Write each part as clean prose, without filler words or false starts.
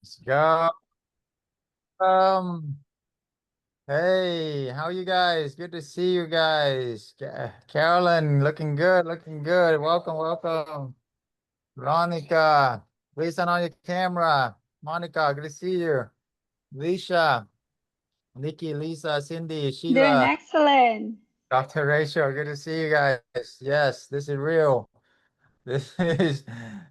Let's go. Um, hey, how you guys? Good to see you guys. Carolyn, looking good, looking good. Welcome, welcome. Veronica, please turn on your camera. Monica, good to see you. Alicia, Nikki, Lisa, Cindy, Doing Sheila, excellent. Dr. Rachel, good to see you guys. Yes, this is real. This is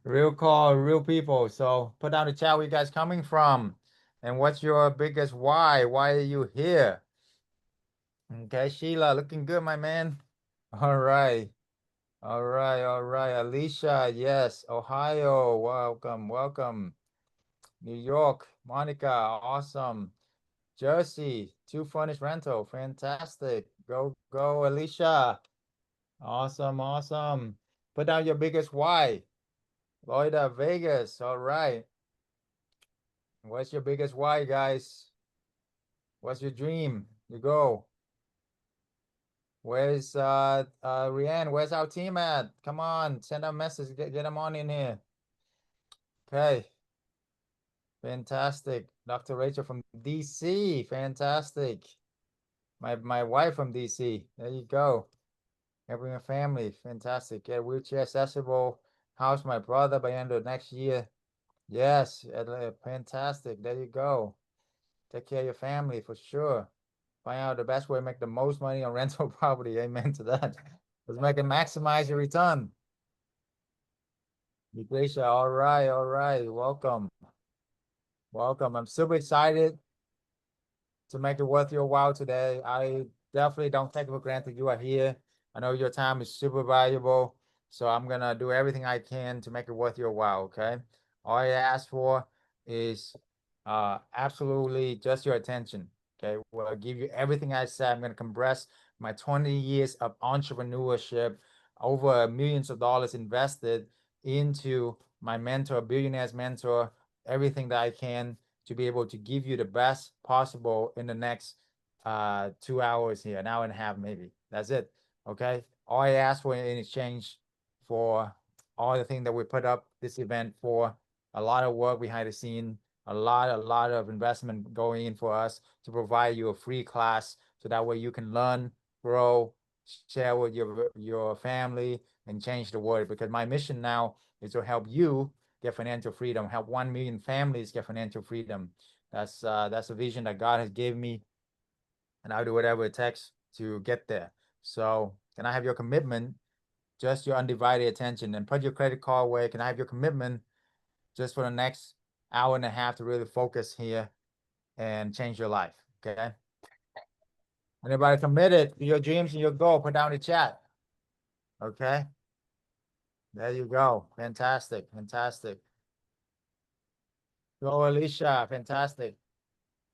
real call, real people. So put down the chat where you guys coming from and what's your biggest why? Why are you here? Okay, Sheila, looking good, my man. All right. All right. All right. Alicia, yes. Ohio, welcome. Welcome. New York, Monica, awesome. Jersey, two furnished rental. Fantastic. Go, go, Alicia. Awesome. Awesome. Put down your biggest why. Florida, Vegas. All right. What's your biggest why, guys? What's your dream? You go. Where's Rianne? Where's our team at? Come on, send a message. Get them on in here. Okay, fantastic. Dr. Rachel from DC. Fantastic. My wife from DC. There you go. Having a family. Fantastic. Get wheelchair accessible house. My brother by end of next year. Yes, fantastic. There you go. Take care of your family for sure. Find out the best way to make the most money on rental property. Amen to that. Let's make it maximize your return. Lucretia, all right, all right. Welcome. Welcome. I'm super excited to make it worth your while today. I definitely don't take it for granted you are here. I know your time is super valuable, so I'm gonna do everything I can to make it worth your while, okay? All I ask for is absolutely just your attention, okay? Well, I'll give you everything I said. I'm gonna compress my 20 years of entrepreneurship, over millions of dollars invested into my mentor, billionaire's mentor, everything that I can to be able to give you the best possible in the next 2 hours here, an hour and a half maybe. That's it. Okay. All I ask for in exchange for all the things that we put up this event for, a lot of work behind the scene, a lot of investment going in for us to provide you a free class so that way you can learn, grow, share with your family, and change the world. Because my mission now is to help you get financial freedom, help 1 million families get financial freedom. That's a vision that God has given me, and I'll do whatever it takes to get there. So can I have your commitment, just your undivided attention, and put your credit card away? Can I have your commitment just for the next hour and a half to really focus here and change your life? Okay. Anybody committed to your dreams and your goal? Put down the chat. Okay. There you go. Fantastic. Fantastic. Go, Alicia. Fantastic.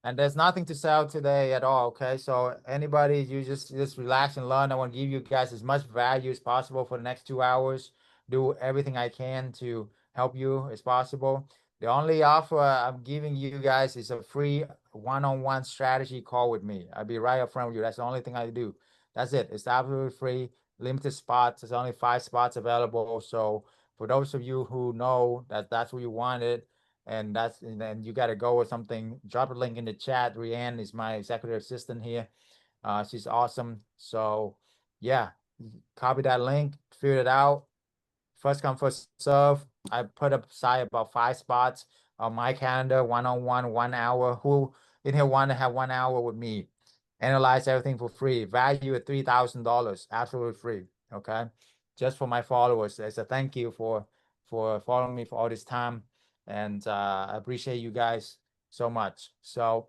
And there's nothing to sell today at all. Okay. So anybody, you just relax and learn. I want to give you guys as much value as possible for the next 2 hours. Do everything I can to help you as possible. The only offer I'm giving you guys is a free one-on-one strategy call with me. I'll be right up front with you. That's the only thing I do. That's it. It's absolutely free, limited spots. There's only 5 spots available. So for those of you who know that that's what you wanted, and then you got to go with something, drop a link in the chat. Rianne is my executive assistant here. She's awesome. So yeah, copy that link, figure it out. First come, first serve. I put aside about 5 spots on my calendar, one-on-one, 1 hour. Who in here want to have 1 hour with me? Analyze everything for free. Value at $3,000, absolutely free. Okay, just for my followers as a thank you for following me for all this time, and I appreciate you guys so much. So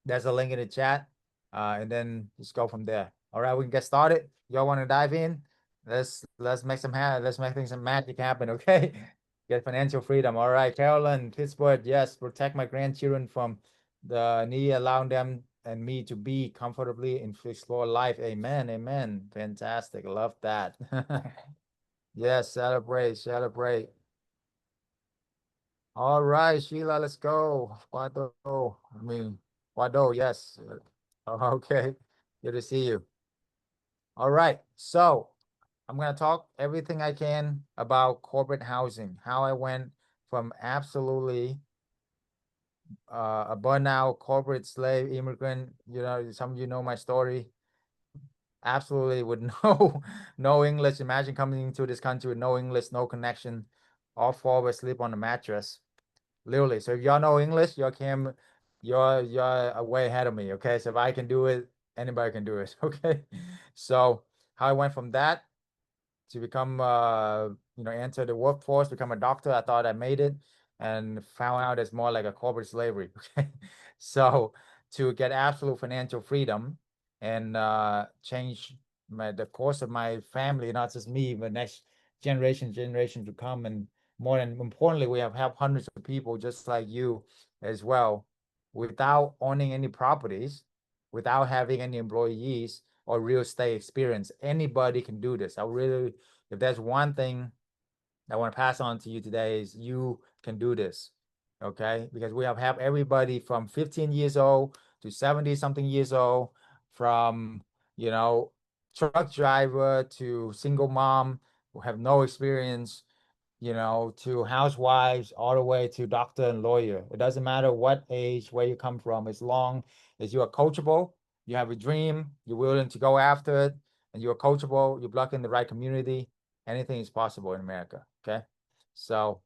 there's a link in the chat, and then just go from there. All right, we can get started. Y'all want to dive in? Let's make let's make things some magic happen. Okay, get financial freedom. All right, Carolyn, Pittsburgh. Yes, protect my grandchildren from the need, allowing them and me to be comfortably and explore life. Amen. Amen. Fantastic. Love that. Yes, celebrate, celebrate. All right, Sheila, let's go. Wado. I mean, Wado, yes. Okay. Good to see you. All right. So I'm going to talk everything I can about corporate housing, how I went from absolutely a burnout corporate slave immigrant. Some of you know my story. Absolutely with no English. Imagine coming into this country with no English, no connection, all four of us sleep on the mattress. Literally. So if y'all know English, you're way ahead of me. Okay. So if I can do it, anybody can do it. Okay. So how I went from that to become enter the workforce, become a doctor. I thought I made it and found out it's more like a corporate slavery. Okay. So to get absolute financial freedom and change the course of my family, not just me, but next generation to come. And more than importantly, we have helped hundreds of people just like you as well, without owning any properties, without having any employees or real estate experience. Anybody can do this. If there's one thing I want to pass on to you today, is you can do this. Okay. Because we have helped everybody from 15 years old to 70 something years old, from, you know, truck driver to single mom who have no experience, to housewives, all the way to doctor and lawyer. It doesn't matter what age, where you come from, as long as you are coachable, you have a dream, you're willing to go after it, and you're coachable, you're blocking the right community, anything is possible in America. Okay. So,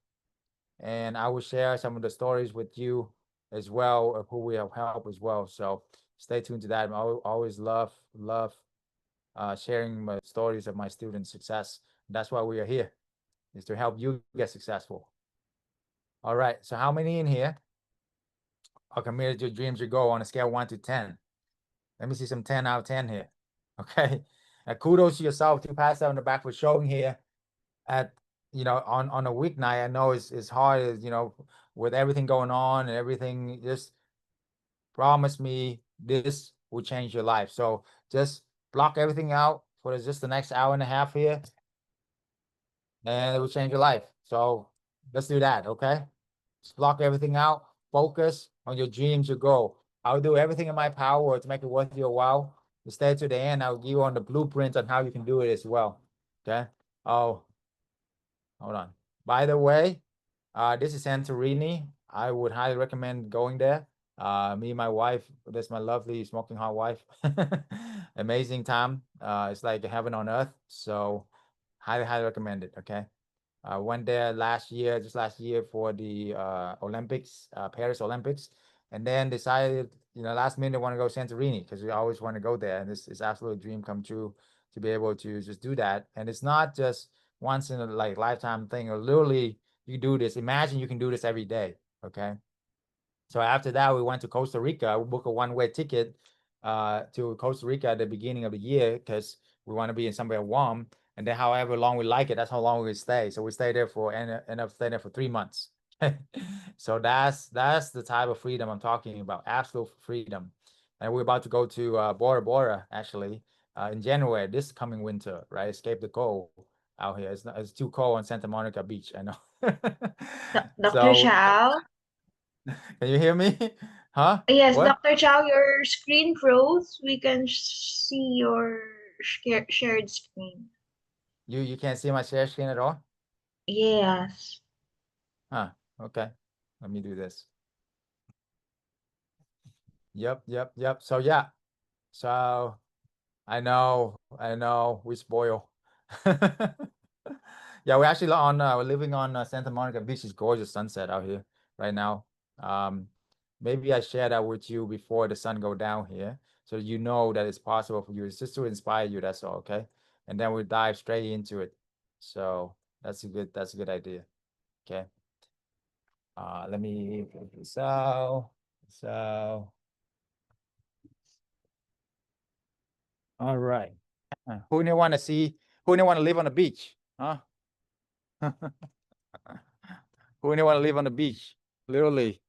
and I will share some of the stories with you as well of who we have helped as well. So stay tuned to that. I always love sharing my stories of my students' success. That's why we are here, is to help you get successful. All right. So how many in here are committed to your dreams, your goal on a scale of 1 to 10? Let me see some 10 out of 10 here. Okay. And kudos to yourself to pass out on the back for showing here at, on a weeknight. I know it's hard, with everything going on and everything. Just promise me this will change your life. So just block everything out for just the next hour and a half here, and it will change your life. So let's do that. Okay. Just block everything out. Focus on your dreams, your goal. I'll do everything in my power to make it worth your while. To stay to the end, I'll give you on the blueprint on how you can do it as well. Okay. Oh, hold on. By the way, this is Santorini. I would highly recommend going there. Me and my wife, that's my lovely smoking hot wife. Amazing time. It's like heaven on earth. So highly recommend it. Okay. Went there just last year for the Olympics, Paris Olympics, and then decided, last minute want to go Santorini because we always want to go there, and this is absolute dream come true to be able to just do that. And it's not just once in a lifetime thing, or literally you do this. Imagine you can do this every day. Okay. So after that, we went to Costa Rica. We booked a one-way ticket to Costa Rica at the beginning of the year because we want to be in somewhere warm. And then however long we like it, that's how long we stay. So we stay there end up staying there for 3 months. So that's the type of freedom I'm talking about, absolute freedom. And we're about to go to Bora Bora actually in January, this coming winter, right? Escape the cold out here. It's too cold on Santa Monica Beach, I know. Dr. So Chow? can you hear me? Huh? Yes, What? Dr. Chow, your screen froze. We can see your shared screen. You can't see my share screen at all? Yes. Huh. Okay. Let me do this. Yep. So yeah. So I know, we spoil. Yeah, we're living on Santa Monica Beach. It's gorgeous sunset out here right now. Um, Maybe I share that with you before the sun go down here, so you know that it's possible for you. It's just to inspire you, that's all, okay? And then we dive straight into it. So that's a good idea. Okay. Let me put this out. So, all right. Who didn't want to see? Who didn't want to live on the beach? Huh? Who didn't want to live on the beach? Literally,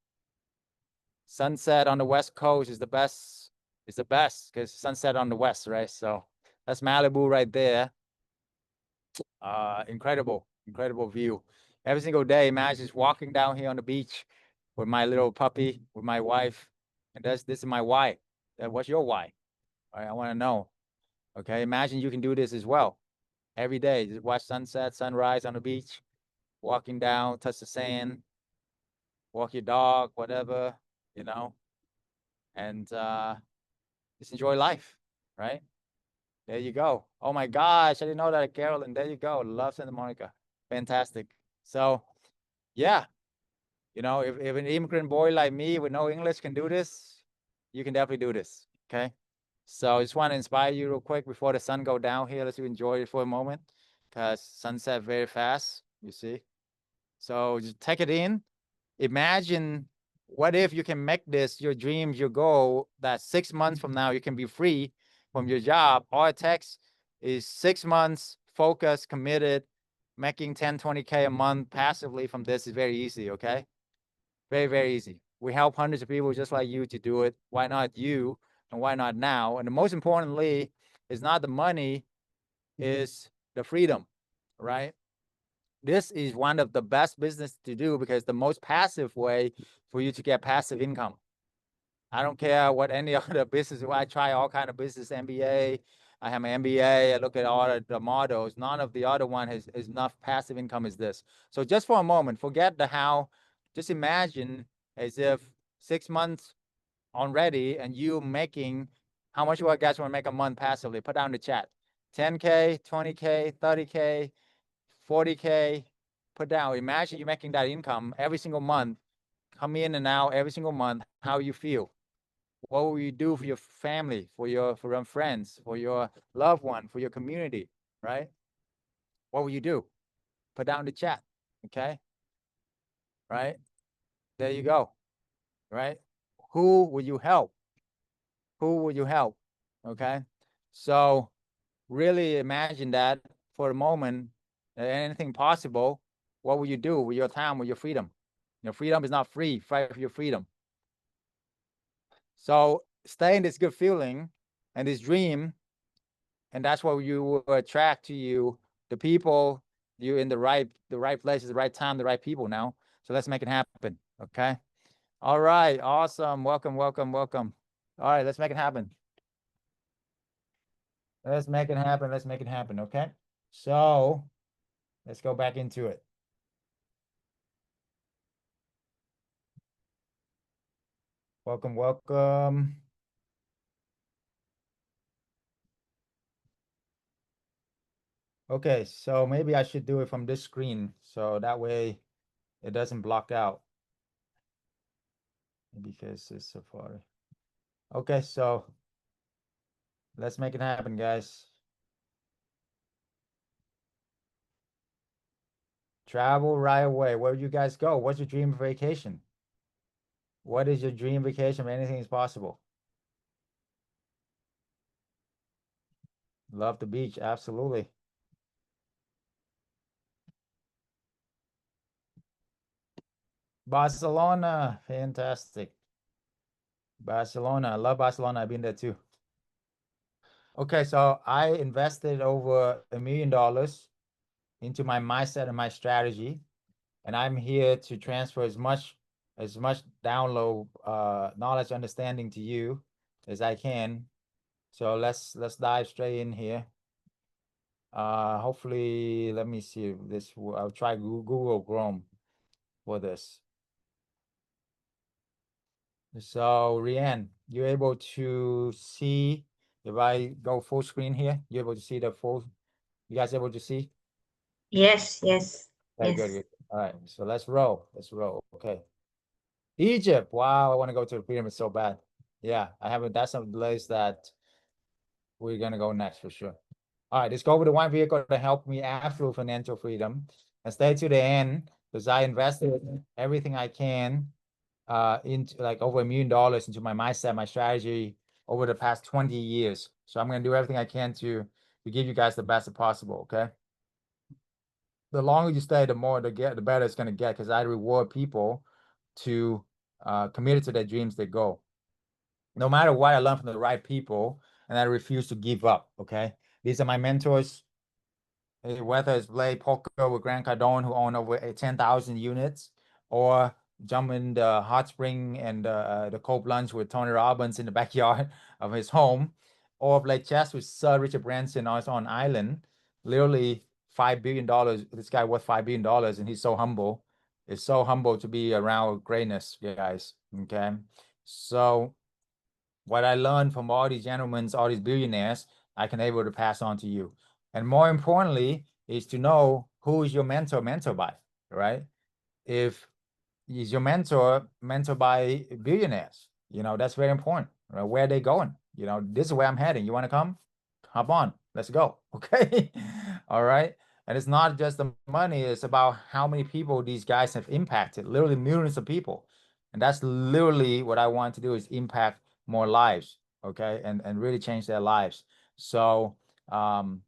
sunset on the west coast is the best. It's the best because sunset on the west, right? So that's Malibu right there. Incredible view. Every single day, imagine just walking down here on the beach with my little puppy, with my wife, and this is my why. What's your why? All right, I want to know. Okay, imagine you can do this as well every day. Just watch sunset, sunrise on the beach, walking down, touch the sand, walk your dog, whatever. you know, and just enjoy life, right? There you go. Oh my gosh, I didn't know that, Carolyn. There you go. Love Santa Monica. Fantastic. So, yeah, you know, if an immigrant boy like me with no English can do this, you can definitely do this. Okay. So I just want to inspire you real quick before the sun go down here. Let's enjoy it for a moment because sunset very fast, you see. So just take it in. Imagine what if you can make this your dreams, your goal, that 6 months from now you can be free from your job. All it takes is 6 months, focused, committed, making 10, 20K a month passively from this is very easy, okay? Very, very easy. We help hundreds of people just like you to do it. Why not you? And why not now? And the most importantly is not the money, is the freedom, right? This is one of the best business to do because the most passive way for you to get passive income. I don't care what any other business. I try all kind of business, MBA. I have my MBA. I look at all the models. None of the other one has enough passive income as this. So just for a moment, forget the how. Just imagine as if 6 months already and you making how much you guys want to make a month passively. Put down the chat. 10K, 20K, 30K, 40K. Put down. Imagine you're making that income every single month. Come in and out every single month. How you feel? What will you do for your family, for your friends, for your loved one, for your community, right? What will you do? Put down the chat, okay? Right? There you go, right? Who will you help? Who will you help? Okay? So really imagine that for a moment, anything possible, what will you do with your time, with your freedom? Your freedom is not free. Fight for your freedom. So stay in this good feeling and this dream, and that's what you will attract to you the people, you in the right places, the right time, the right people now. So let's make it happen. Okay. All right. Awesome. Welcome, welcome, welcome. All right, let's make it happen. Let's make it happen. Let's make it happen. Okay. So let's go back into it. Welcome, welcome. Okay, so maybe I should do it from this screen so that way it doesn't block out. Because it's Safari. Okay, so let's make it happen, guys. Travel right away. Where you guys go? What's your dream vacation? What is your dream vacation? Anything is possible. Love the beach, absolutely. Barcelona, fantastic. Barcelona, I love Barcelona. I've been there too. Okay, so I invested over $1 million into my mindset and my strategy, and I'm here to transfer as much download knowledge, understanding to you as I can. So let's dive straight in here. Hopefully, let me see if this. I'll try Google Chrome for this. So Rianne, you're able to see if I go full screen here, you're able to see the full. You guys able to see? Yes, yes, Okay, good, yes. good. All right, so let's roll. Let's roll. Okay. Egypt. Wow, I want to go to the pyramid so bad. Yeah, I haven't. That's some place that we're gonna go next for sure. All right, discover the one vehicle to help me absolute financial freedom and stay to the end because I invested everything I can into like over $1 million into my mindset, my strategy over the past 20 years. So I'm gonna do everything I can to give you guys the best possible. Okay. The longer you stay, the more the better it's gonna get because I reward people to committed to their dreams, they go. No matter what, I learn from the right people and I refuse to give up. Okay. These are my mentors. Whether it's play poker with Grant Cardone, who own over 10,000 units, or jump in the hot spring and the cold plunge with Tony Robbins in the backyard of his home, or play chess with Sir Richard Branson on his own island. Literally $5 billion. This guy worth $5 billion, and he's so humble. It's so humble to be around greatness, guys. Okay. So what I learned from all these gentlemen, all these billionaires, I can able to pass on to you. And more importantly, is to know who is your mentor by, right? If is your mentor by billionaires, that's very important. Right? Where are they going? This is where I'm heading. You want to come? Hop on. Let's go. Okay. All right. And it's not just the money, it's about how many people these guys have impacted, literally millions of people. And that's literally what I want to do is impact more lives, okay, and really change their lives. So, um,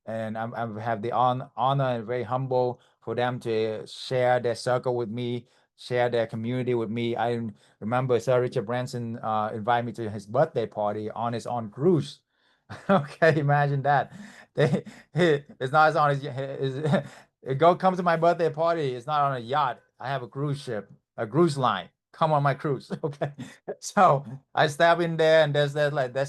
and I have the honor and very humble for them to share their circle with me, share their community with me. I remember Sir Richard Branson invited me to his birthday party on his own cruise. Okay, imagine that. They it's not on it go come to my birthday party. It's not on a yacht. I have a cruise ship, a cruise line. Come on my cruise. Okay. So I step in there and there's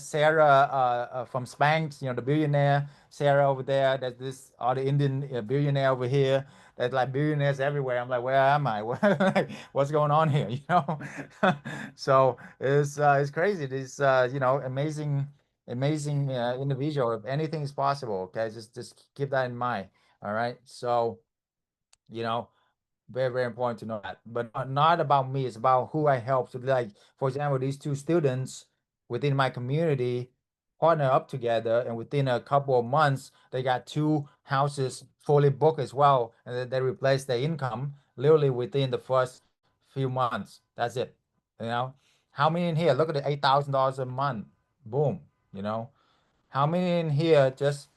Sarah from Spanx, the billionaire. Sarah over there. There's this other Indian billionaire over here. There's like billionaires everywhere. I'm like, where am I? What's going on here? So it's crazy. This amazing individual. If anything is possible, okay, just keep that in mind. All right. So you know very, very important to know that. But not about me, it's about who I help. So, like, for example, these two students within my community partner up together, and within a couple of months, they got two houses fully booked as well. And then they replace their income literally within the first few months. That's it. You know, how many in here? Look at the $8,000 a month. Boom. You know, how many in here just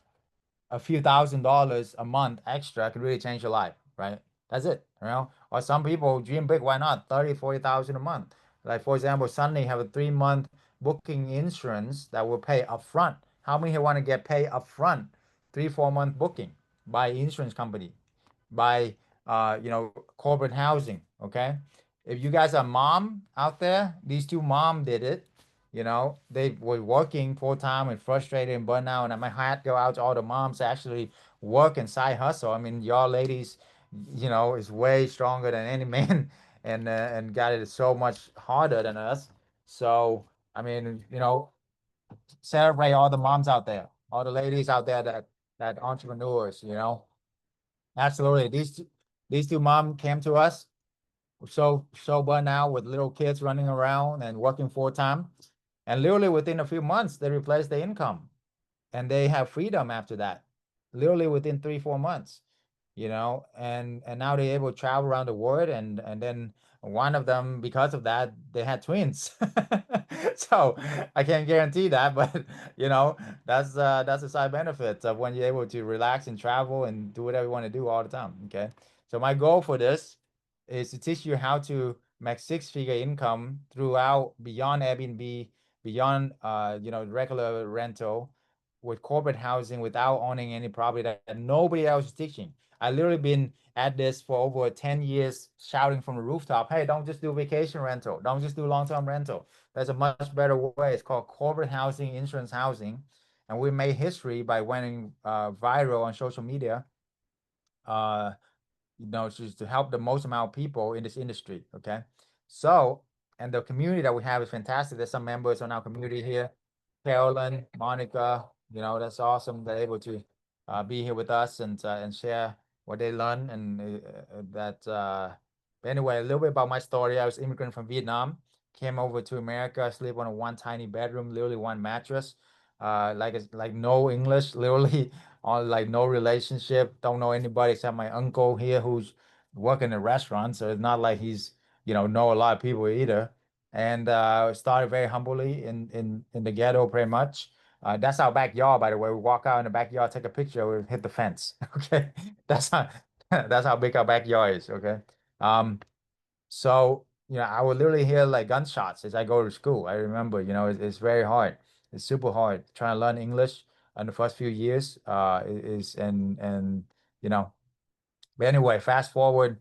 a few $1,000s a month extra could really change your life, right? That's it. Or some people dream big, why not? 30, 40,000 a month. Like for example, suddenly have a 3 month booking insurance that will pay upfront. How many here want to get paid upfront? 3, 4 month booking by insurance company, by corporate housing. Okay. If you guys are mom out there, these two mom did it. They were working full time and frustrated and burnt out. And my hat go out to all the moms that actually work and side hustle. I mean, y'all ladies, is way stronger than any man, and got it so much harder than us. So I mean, celebrate all the moms out there, all the ladies out there that entrepreneurs. Absolutely. These two mom came to us so burnt out with little kids running around and working full time. And literally within a few months, they replaced their income and they have freedom after that, literally within 3, 4 months, and now they're able to travel around the world. And then one of them, because of that, they had twins. So I can't guarantee that, but that's a side benefit of when you're able to relax and travel and do whatever you want to do all the time. Okay. So my goal for this is to teach you how to make six-figure income throughout beyond Airbnb, beyond regular rental, with corporate housing without owning any property that nobody else is teaching. I literally been at this for over 10 years shouting from the rooftop, hey, don't just do vacation rental. Don't just do long-term rental. There's a much better way. It's called corporate housing, insurance housing. And we made history by winning viral on social media. Uh, just to help the most amount of people in this industry. Okay. So, and the community that we have is fantastic. There's some members on our community here. Carolyn, Monica, that's awesome. They're able to be here with us and share what they learn. And that, but anyway, a little bit about my story. I was immigrant from Vietnam, came over to America, sleep on a one tiny bedroom, literally one mattress. Like no English, literally on like no relationship, don't know anybody except my uncle here who's working in a restaurant. So it's not like he's, know a lot of people either. And started very humbly in the ghetto pretty much. That's our backyard, by the way. We walk out in the backyard, take a picture, we hit the fence. Okay. That's how that's how big our backyard is. Okay. So, I would literally hear like gunshots as I go to school. I remember, it's very hard. It's super hard trying to learn English in the first few years. Is and you know, but anyway, fast forward,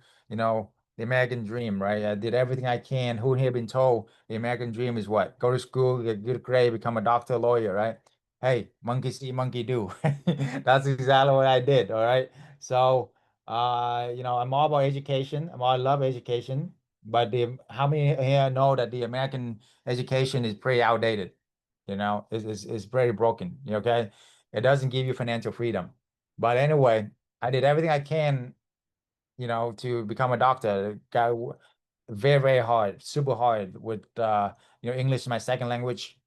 the American dream, right? I did everything I can. Who here been told the American dream is what? Go to school, get good grade, become a doctor, lawyer, right? Hey, monkey see, monkey do. That's exactly what I did. All right. So, I'm all about education. I love education. But how many here know that the American education is pretty outdated? You know, it's very broken. Okay, it doesn't give you financial freedom. But anyway, I did everything I can, to become a doctor. Got very, very hard, super hard with English is my second language.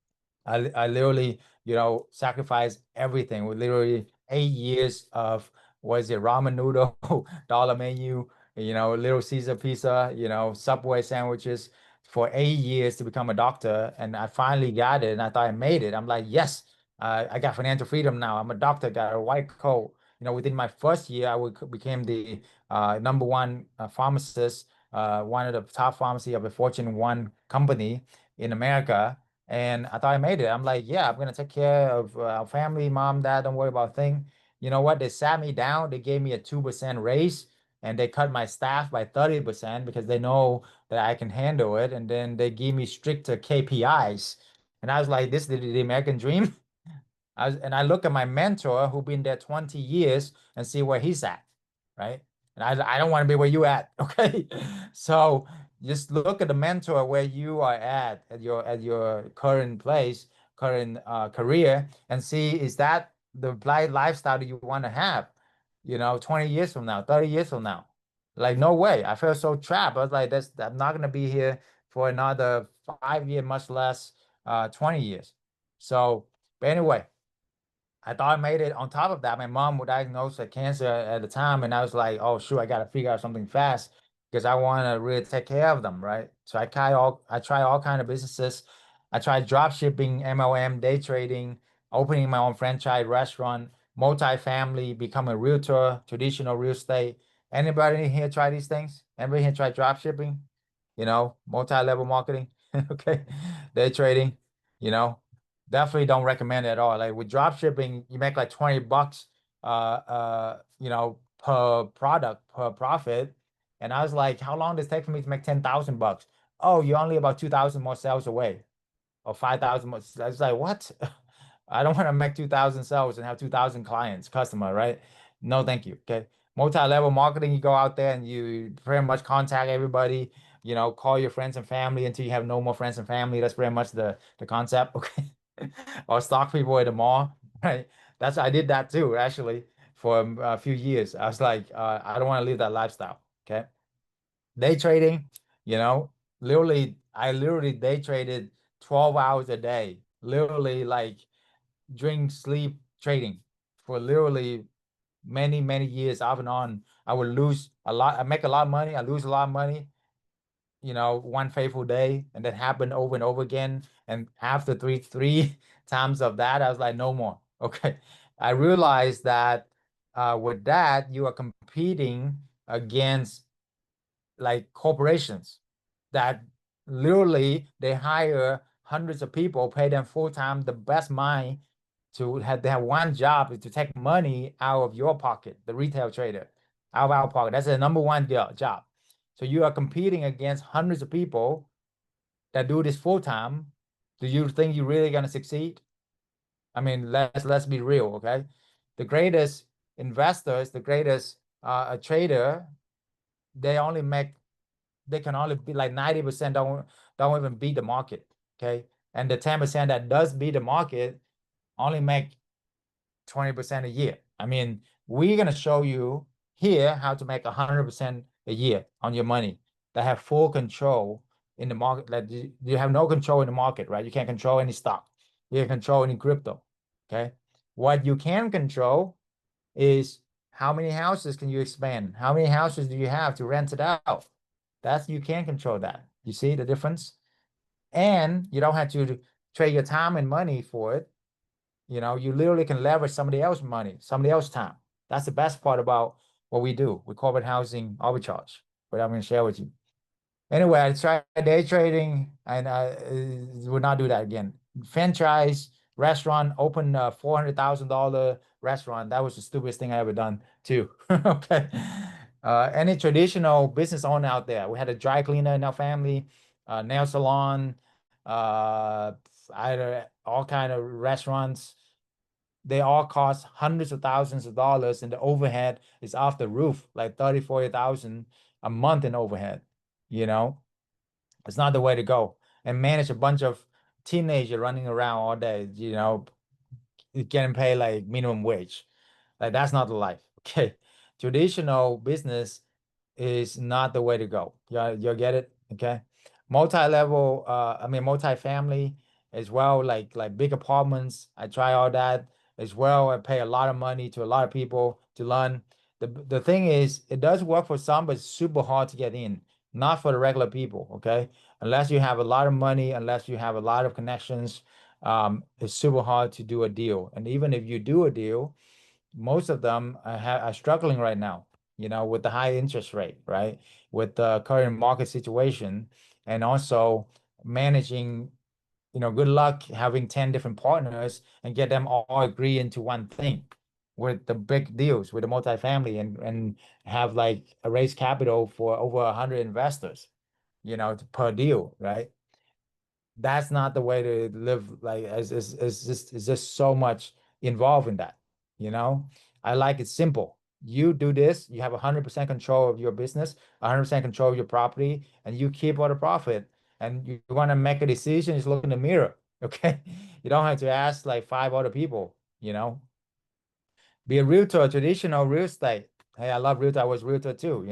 I literally, sacrificed everything with literally 8 years of what is it, ramen noodle, dollar menu, Little Caesar pizza, Subway sandwiches for 8 years to become a doctor. And I finally got it and I thought I made it. I'm like, yes, I got financial freedom now. I'm a doctor, got a white coat. Within my first year, became the number one pharmacist, one of the top pharmacy of a Fortune 1 company in America. And I thought I made it. I'm like, yeah, I'm gonna take care of our family, mom, dad. Don't worry about a thing. You know what? They sat me down. They gave me a 2% raise, and they cut my staff by 30% because they know that I can handle it. And then they give me stricter KPIs. And I was like, this is the American dream. And I look at my mentor who been there 20 years and see where he's at, right? And I don't want to be where you at, okay? So just look at the mentor where you are at your current place, current career, and see is that the lifestyle that you want to have, 20 years from now, 30 years from now. Like, no way. I felt so trapped. I was like, I'm not gonna be here for another 5 years, much less 20 years. So, but anyway. I thought I made it. On top of that, my mom was diagnosed with cancer at the time, and I was like, "Oh, shoot, I got to figure out something fast because I want to really take care of them, right?" So I try all kind of businesses. I tried drop shipping, MLM, day trading, opening my own franchise restaurant, multifamily, become a realtor, traditional real estate. Anybody here try these things? Anybody here try drop shipping? Multi-level marketing, okay, day trading, you know. Definitely don't recommend it at all. Like with drop shipping, you make like $20 per product, per profit. And I was like, how long does it take for me to make $10,000? Oh, you're only about 2,000 more sales away or 5,000 more. I was like, what? I don't want to make 2,000 sales and have 2,000 clients, customer, right? No, thank you. Okay. Multi-level marketing, you go out there and you pretty much contact everybody, call your friends and family until you have no more friends and family. That's pretty much the concept. Okay. Or stalk people at the mall, right? I did that too, actually, for a few years. I was like, I don't want to live that lifestyle. Okay. Day trading, you know, I literally day traded 12 hours a day, literally like drink, sleep trading for literally many, many years off and on. I would lose a lot. I make a lot of money. I lose a lot of money, one fateful day, and that happened over and over again. And after three times of that, I was like, no more. Okay. I realized that with that, you are competing against like corporations that literally they hire hundreds of people, pay them full time, the best mind they have one job is to take money out of your pocket, the retail trader, out of our pocket. That's the number one job. So you are competing against hundreds of people that do this full time. Do you think you're really gonna succeed? I mean, let's be real, okay? The greatest investors, the greatest trader, they only make they can only be like 90% don't even beat the market. Okay. And the 10% that does beat the market only make 20% a year. I mean, we're gonna show you here how to make 100% a year on your money that have full control in the market. That you have no control in the market, right? You can't control any stock. You can't control any crypto. Okay. What you can control is how many houses can you expand? How many houses do you have to rent it out? You can control that. You see the difference? And you don't have to trade your time and money for it. You literally can leverage somebody else's money, somebody else's time. That's the best part about what we do with corporate housing arbitrage, what I'm going to share with you. Anyway, I tried day trading and I would not do that again. Franchise restaurant, open a $400,000 restaurant. That was the stupidest thing I ever done too. Okay. Any traditional business owner out there? We had a dry cleaner in our family, nail salon, uh, either all kind of restaurants. They all cost hundreds of thousands of dollars, and the overhead is off the roof, like 30, 40,000 a month in overhead, you know? It's not the way to go. And manage a bunch of teenagers running around all day, getting paid like minimum wage. Like that's not the life. Okay. Traditional business is not the way to go. You'll get it. Okay. Multi-level, I mean multi-family as well, like big apartments. I try all that as well. I pay a lot of money to a lot of people to learn. The thing is, it does work for some, but it's super hard to get in. Not for the regular people, okay? Unless you have a lot of money, unless you have a lot of connections, it's super hard to do a deal. And even if you do a deal, most of them are struggling right now, with the high interest rate, right? With the current market situation, and also managing, good luck having 10 different partners and get them all agree into one thing with the big deals with the multifamily and have like a raise capital for over 100 investors, per deal, right? That's not the way to live. Like, it's just so much involved in that, you know. I like it simple. You do this, you have 100% control of your business, 100% control of your property, and you keep all the profit. And you want to make a decision, just look in the mirror, okay? You don't have to ask like five other people, be a realtor, traditional real estate. Hey, I love realtor. I was realtor too,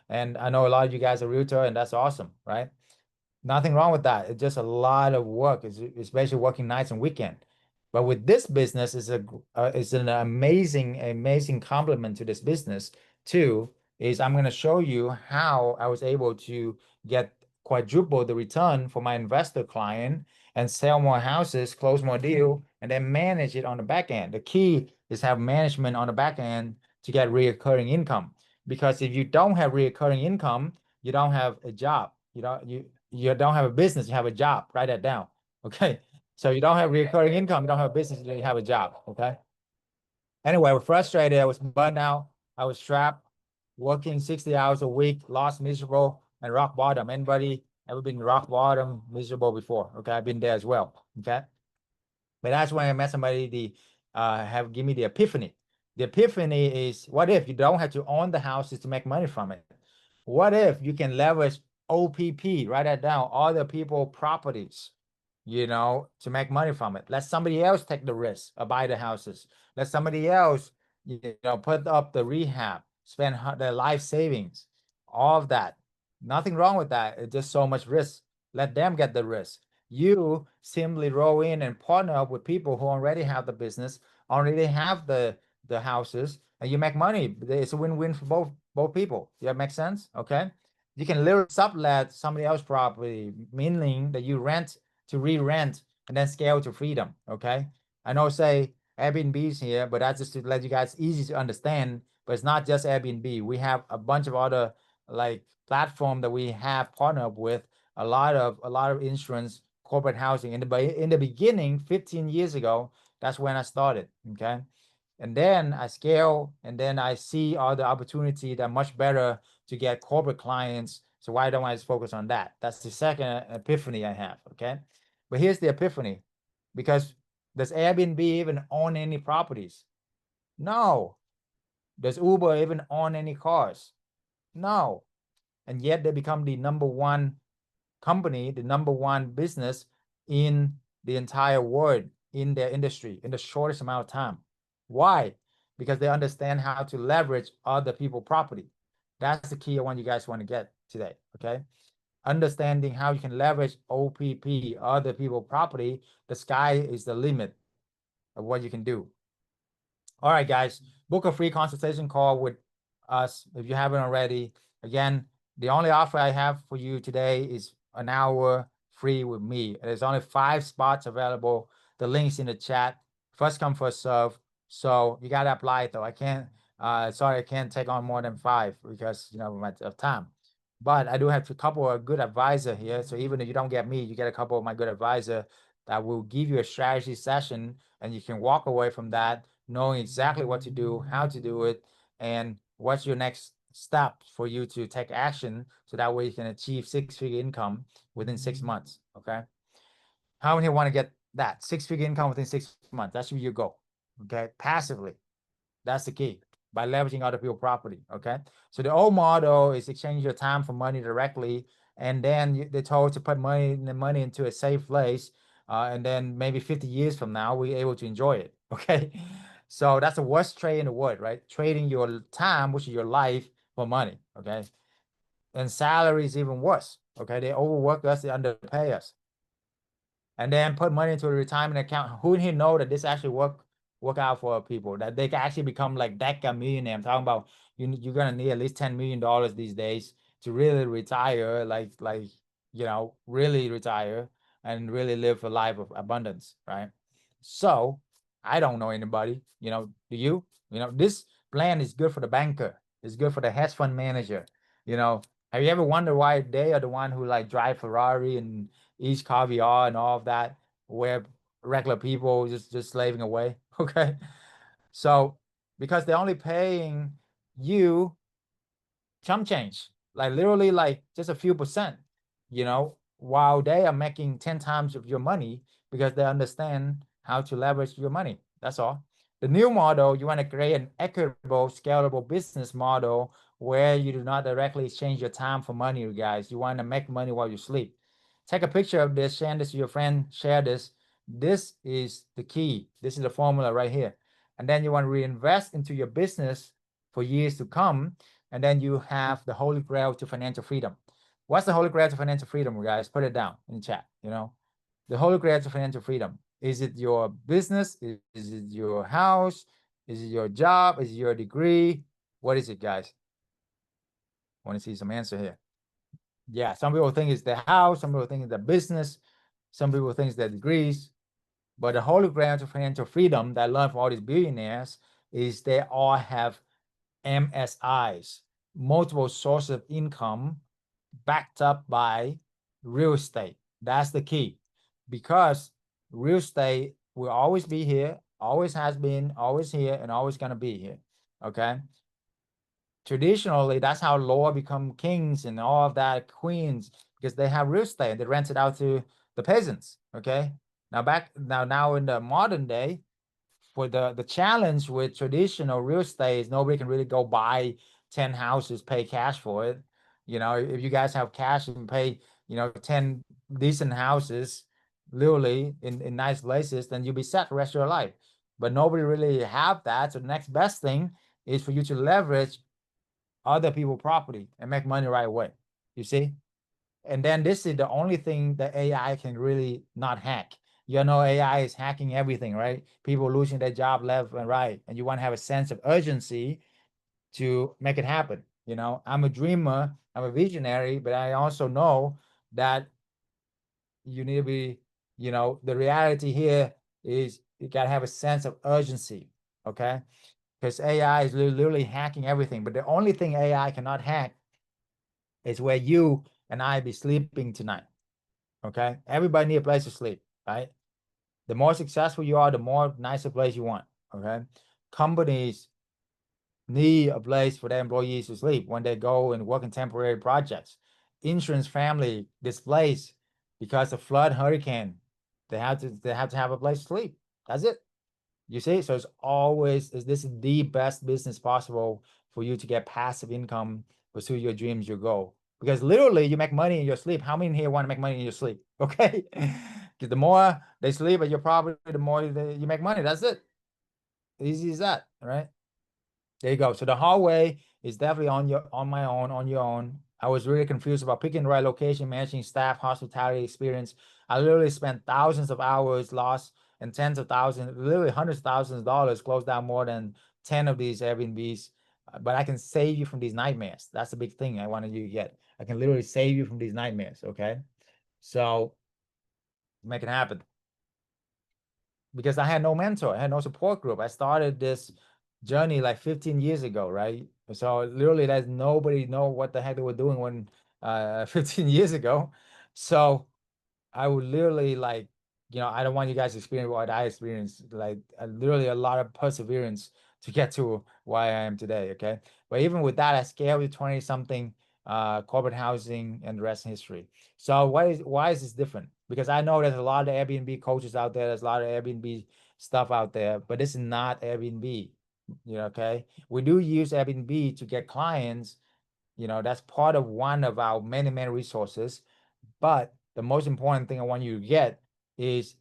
and I know a lot of you guys are realtor, and that's awesome, right? Nothing wrong with that. It's just a lot of work, especially working nights and weekend. But with this business, it's an amazing, amazing complement to this business too. Is I'm going to show you how I was able to get quadruple the return for my investor client and sell more houses, close more deal, and then manage it on the back end. The key is have management on the back end to get recurring income. Because if you don't have recurring income, you don't have a job. You don't have a business, you have a job. Write that down. Okay. So you don't have recurring income, you don't have a business, you have a job. Okay. Anyway, I was frustrated. I was burned out. I was trapped, working 60 hours a week, lost, miserable, and rock bottom. Anybody ever been rock bottom, miserable before? Okay. I've been there as well. Okay. But that's when I met somebody, have give me the epiphany. The epiphany is, what if you don't have to own the houses to make money from it? What if you can leverage OPP, write that down, other people properties, to make money from it? Let somebody else take the risk or buy the houses. Let somebody else, put up the rehab, spend their life savings, all of that. Nothing wrong with that. It's just so much risk. Let them get the risk. You simply roll in and partner up with people who already have the business, already have the houses, and you make money. It's a win-win for both people. Does that make sense? Okay. You can literally sublet somebody else's property, meaning that you rent to re-rent and then scale to freedom. Okay. I know say Airbnb's here, but that's just to let you guys easy to understand. But it's not just Airbnb. We have a bunch of other like platform that we have partnered up with, a lot of insurance, corporate housing. In the beginning, 15 years ago, that's when I started. Okay. And then I scale, and then I see all the opportunity that much better to get corporate clients. So why don't I just focus on that? That's the second epiphany I have. Okay. But here's the epiphany, because does Airbnb even own any properties? No. Does Uber even own any cars? No. And yet they become the number one company, the number one business in the entire world in their industry in the shortest amount of time. Why? Because they understand how to leverage other people's property. That's the key I want you guys want to get today. Okay. Understanding how you can leverage OPP, other people's property. The sky is the limit of what you can do. All right, guys, book a free consultation call with us if you haven't already. Again, the only offer I have for you today is an hour free with me. There's only 5 spots available. The link's in the chat. First come, first serve. So you gotta apply though. Sorry, I can't take on more than 5 because of time. But I do have a couple of good advisor here. So even if you don't get me, you get a couple of my good advisor that will give you a strategy session, and you can walk away from that knowing exactly what to do, how to do it, and what's your next step for you to take action, so that way you can achieve 6-figure income within 6 months. Okay. How many want to get that 6-figure income within 6 months? That should be your goal. Okay. Passively. That's the key, by leveraging other people's property. Okay. So the old model is exchange your time for money directly. and then they're told to put money into a safe place, and then maybe 50 years from now we're able to enjoy it. Okay, so that's the worst trade in the world, right? Trading your time, which is your life, for money. Okay, and salary is even worse. Okay, they overwork us, they underpay us, and then put money into a retirement account. Who in here know that this actually work out for people, that they can actually become like that guy millionaire? I'm talking about you're gonna need at least $10 million these days to really retire, like really retire and really live a life of abundance, right? So I don't know anybody, do you? This plan is good for the banker, it's good for the hedge fund manager. you know have you ever wondered why they are the one who like drive Ferrari and eat caviar and all of that, where regular people just slaving away? Okay, so because they're only paying you chump change, like literally like just a few percent, while they are making 10 times of your money because they understand how to leverage your money. That's all. The new model, you want to create an equitable, scalable business model where you do not directly exchange your time for money, you guys. You want to make money while you sleep. Take a picture of this, share this to your friend, share this. This is the key. This is the formula right here. And then you want to reinvest into your business for years to come, and then you have the holy grail to financial freedom. What's the holy grail to financial freedom, guys? Put it down in the chat. The holy grail to financial freedom. Is it your business? Is it your house? Is it your job? Is it your degree? What is it, guys? I want to see some answer here. Yeah, some people think it's the house, some people think it's the business, some people think it's their degrees. But the holy grail to financial freedom that I learned from all these billionaires is they all have MSIs, multiple sources of income, backed up by real estate. That's the key, because real estate will always be here, always has been, always here, and always gonna be here. Okay. Traditionally, that's how law become kings and all of that, queens, because they have real estate. They rent it out to the peasants. Okay. Now in the modern day, for the challenge with traditional real estate is nobody can really go buy 10 houses, pay cash for it. If you guys have cash and pay, 10 decent houses, literally in nice places, then you'll be set the rest of your life. But nobody really have that. So the next best thing is for you to leverage other people's property and make money right away. You see? And then this is the only thing that AI can really not hack. AI is hacking everything, right? People losing their job left and right, and you want to have a sense of urgency to make it happen. I'm a dreamer, I'm a visionary, but I also know that you need to be, the reality here is you got to have a sense of urgency, okay? Because AI is literally hacking everything, but the only thing AI cannot hack is where you and I be sleeping tonight. Okay, everybody need a place to sleep, right? The more successful you are, the more nicer place you want. Okay, companies need a place for their employees to sleep when they go and work in temporary projects. Insurance family displaced because of flood, hurricane, they have to have a place to sleep. That's it. You see, so it's always this is the best business possible for you to get passive income, pursue your dreams, your goal. Because literally you make money in your sleep. How many here want to make money in your sleep? Okay. Because the more they sleep at your property, the more you make money. That's it. Easy as that, right? There you go. So the hallway is definitely on my own, on your own. I was really confused about picking the right location, managing staff, hospitality experience. I literally spent thousands of hours lost and tens of thousands, literally hundreds of thousands of dollars, closed down more than 10 of these Airbnbs. But I can save you from these nightmares. That's the big thing I wanted you to get. I can literally save you from these nightmares. Okay. So make it happen, because I had no mentor, I had no support group. I started this journey like 15 years ago, right? So literally, there's nobody know what the heck they were doing when 15 years ago. So I would literally like, I don't want you guys to experience what I experienced, like literally a lot of perseverance to get to where I am today. Okay. But even with that, I scaled to 20 something corporate housing, and the rest history. So why is this different? Because I know there's a lot of Airbnb coaches out there, there's a lot of Airbnb stuff out there, but this is not Airbnb. Okay. We do use Airbnb to get clients, That's part of one of our many, many resources. But the most important thing I want you to get is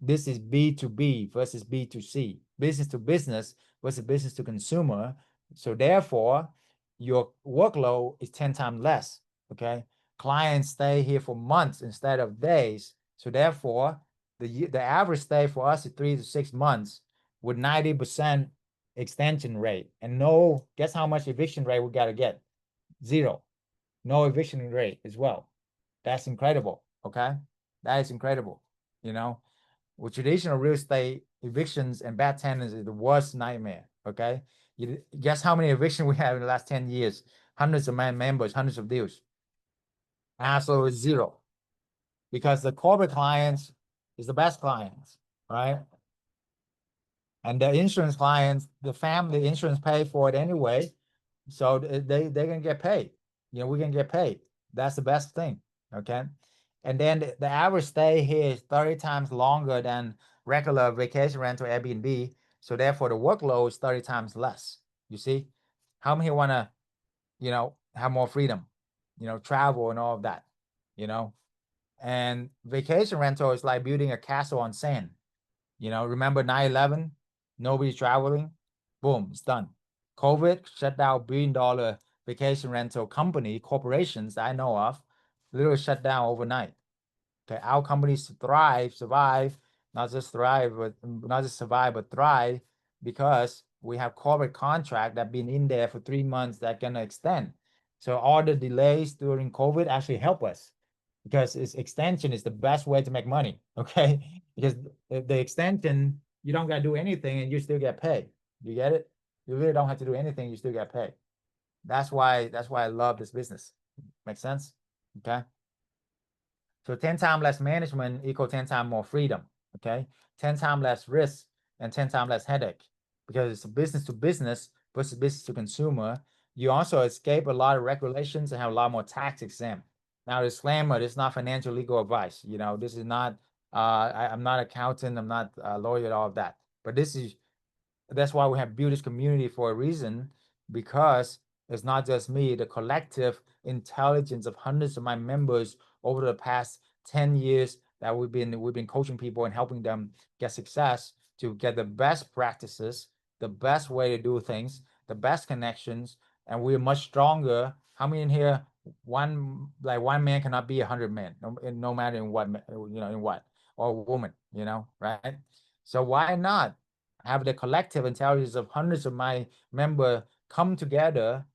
this is B2B versus B2C, business to business versus business to consumer. So therefore, your workload is 10 times less. Okay. Clients stay here for months instead of days. So therefore, the average stay for us is 3 to 6 months with 90% extension rate. And no, guess how much eviction rate we got to get? Zero. No eviction rate as well. That's incredible. Okay. That is incredible. You know, with traditional real estate, evictions and bad tenants is the worst nightmare. Okay. Guess how many evictions we have in the last 10 years? Hundreds of members, hundreds of deals. Absolutely zero. Because the corporate clients is the best clients, right? And the insurance clients, the family insurance pay for it anyway. So they're gonna get paid. We're gonna get paid. That's the best thing. Okay. And then the average stay here is 30 times longer than regular vacation rental Airbnb. So therefore the workload is 30 times less. You see? How many wanna, have more freedom, travel and all of that, and vacation rental is like building a castle on sand. Remember 9/11? Nobody's traveling. Boom, it's done. COVID shut down $1 billion vacation rental company corporations that I know of, literally shut down overnight. Okay, our companies survive, not just thrive, but not just survive, but thrive because we have corporate contract that been in there for 3 months that gonna extend. So all the delays during COVID actually help us because its extension is the best way to make money. Okay, because the extension you don't gotta do anything and you still get paid. You get it? You really don't have to do anything. You still get paid. That's why I love this business. Make sense? Okay. So 10 times less management equal 10 times more freedom. Okay. 10 times less risk and 10 times less headache because it's business to business versus business to consumer. You also escape a lot of regulations and have a lot more tax exempt. Now, disclaimer, this is not financial legal advice. This is not, I'm not accountant, I'm not a lawyer, all of that. But that's why we have built this community for a reason, because it's not just me, the collective intelligence of hundreds of my members over the past 10 years that we've been coaching people and helping them get success to get the best practices, the best way to do things, the best connections, and we're much stronger. How many in here? One man cannot be 100 men, no matter in what, in what, or woman, right? So why not have the collective intelligence of hundreds of my member come together,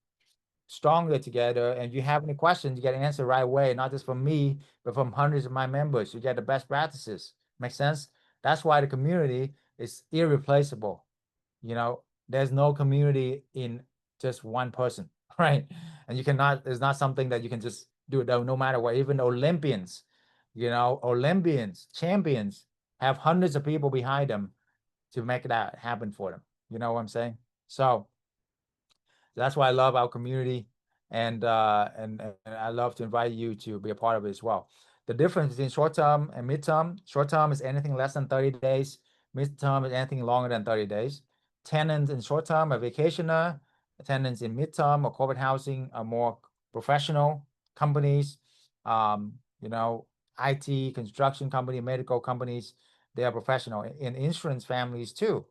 stronger together, and you have any questions, you get an answer right away, not just from me, but from hundreds of my members. You get the best practices. Make sense? That's why the community is irreplaceable. There's no community in just one person, right? And it's not something that you can just do it no matter what. Even Olympians, champions have hundreds of people behind them to make that happen for them. You know what I'm saying? So that's why I love our community, and I love to invite you to be a part of it as well. The difference between short term and midterm: short term is anything less than 30 days, midterm is anything longer than 30 days. Tenants in short term are vacationer, tenants in midterm or corporate housing are more professional companies, um, you know, IT, construction company, medical companies, they are professional. In insurance families too,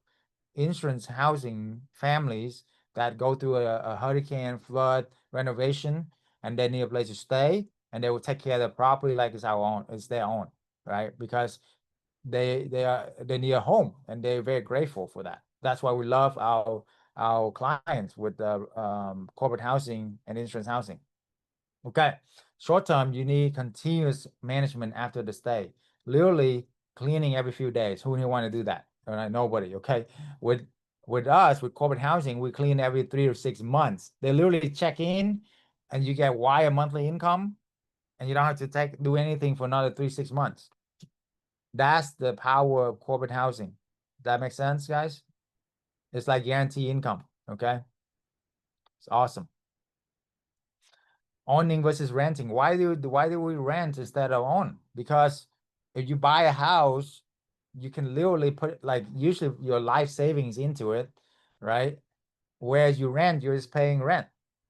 insurance housing families that go through a hurricane, flood, renovation, and they need a place to stay, and they will take care of the property like it's their own, right? Because they need a home, and they're very grateful for that. That's why we love our clients with the corporate housing and insurance housing. Okay. Short term, you need continuous management after the stay. Literally cleaning every few days. Who would want to do that? Nobody. Okay. With us, with corporate housing, we clean every 3 or 6 months. They literally check in and you get wire monthly income, and you don't have to do anything for another 3 6 months. That's the power of corporate housing. That makes sense, guys? It's like guaranteed income. Okay. It's awesome. Owning versus renting. Why do we rent instead of own? Because if you buy a house, you can literally put like usually your life savings into it, right? Whereas you rent, you're just paying rent.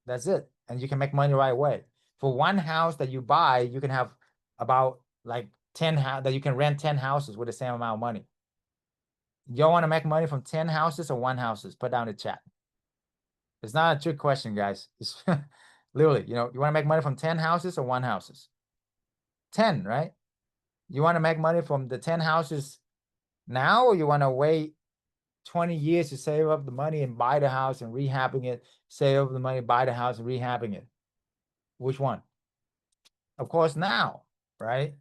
That's it. And you can make money right away. For one house that you buy, you can have about like 10 that you can rent 10 houses with the same amount of money. You want to make money from 10 houses or one houses? Put down the chat. It's not a trick question, guys. It's literally, you want to make money from 10 houses or one houses? 10, right? You want to make money from the 10 houses now, or you want to wait 20 years to save up the money and buy the house and rehabbing it, save up the money, buy the house and rehabbing it? Which one? Of course, now, right?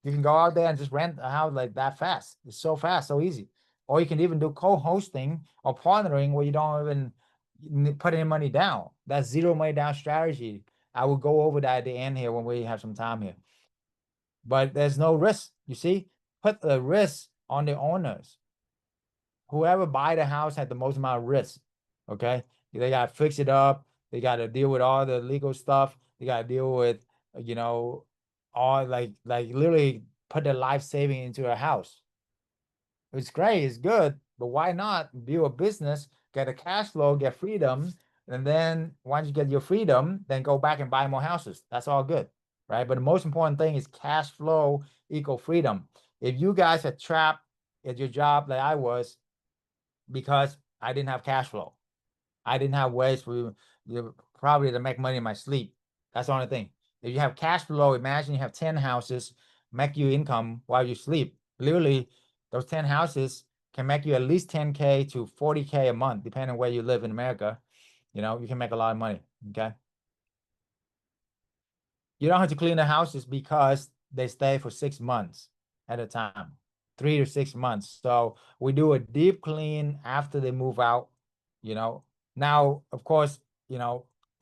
You can go out there and just rent a house like that fast. It's so fast, so easy. Or you can even do co-hosting or partnering where you don't even put any money down. That's zero money down strategy. I will go over that at the end here when we have some time here. But there's no risk. You see, put the risk on the owners. Whoever buy the house had the most amount of risk. Okay, they got to fix it up. They got to deal with all the legal stuff. They got to deal with, all like literally put their life saving into a house. It's great, it's good, but why not build a business, get a cash flow, get freedom, and then once you get your freedom, then go back and buy more houses. That's all good, right? But the most important thing is cash flow equal freedom. If you guys are trapped at your job like I was, because I didn't have cash flow, I didn't have ways for you probably to make money in my sleep. That's the only thing. If you have cash flow, imagine you have 10 houses, make you income while you sleep. Literally, those 10 houses can make you at least 10K to 40K a month, depending on where you live in America. You can make a lot of money. Okay. You don't have to clean the houses because they stay for 6 months at a time, 3 to 6 months. So we do a deep clean after they move out. You know, now of course,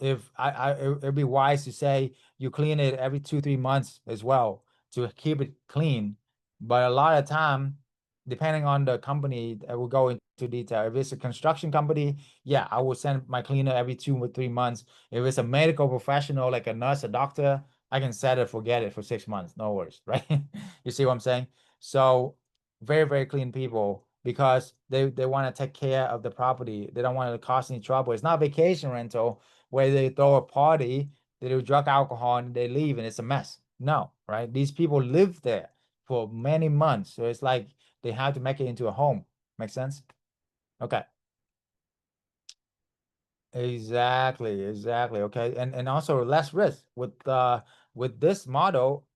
if it'd be wise to say you clean it every 2, 3 months as well to keep it clean. But a lot of time, depending on the company, I will go into detail. If it's a construction company, yeah, I will send my cleaner every 2 or 3 months. If it's a medical professional like a nurse, a doctor, I can set it, forget it for 6 months. No worries, right? You see what I'm saying? So very, very clean people because they want to take care of the property. They don't want it to cause any trouble. It's not vacation rental where they throw a party, they do drug alcohol, and they leave and it's a mess. No, right? These people live there for many months. So it's like they have to make it into a home. Make sense? Okay. Exactly, exactly. Okay. And also less risk with this model,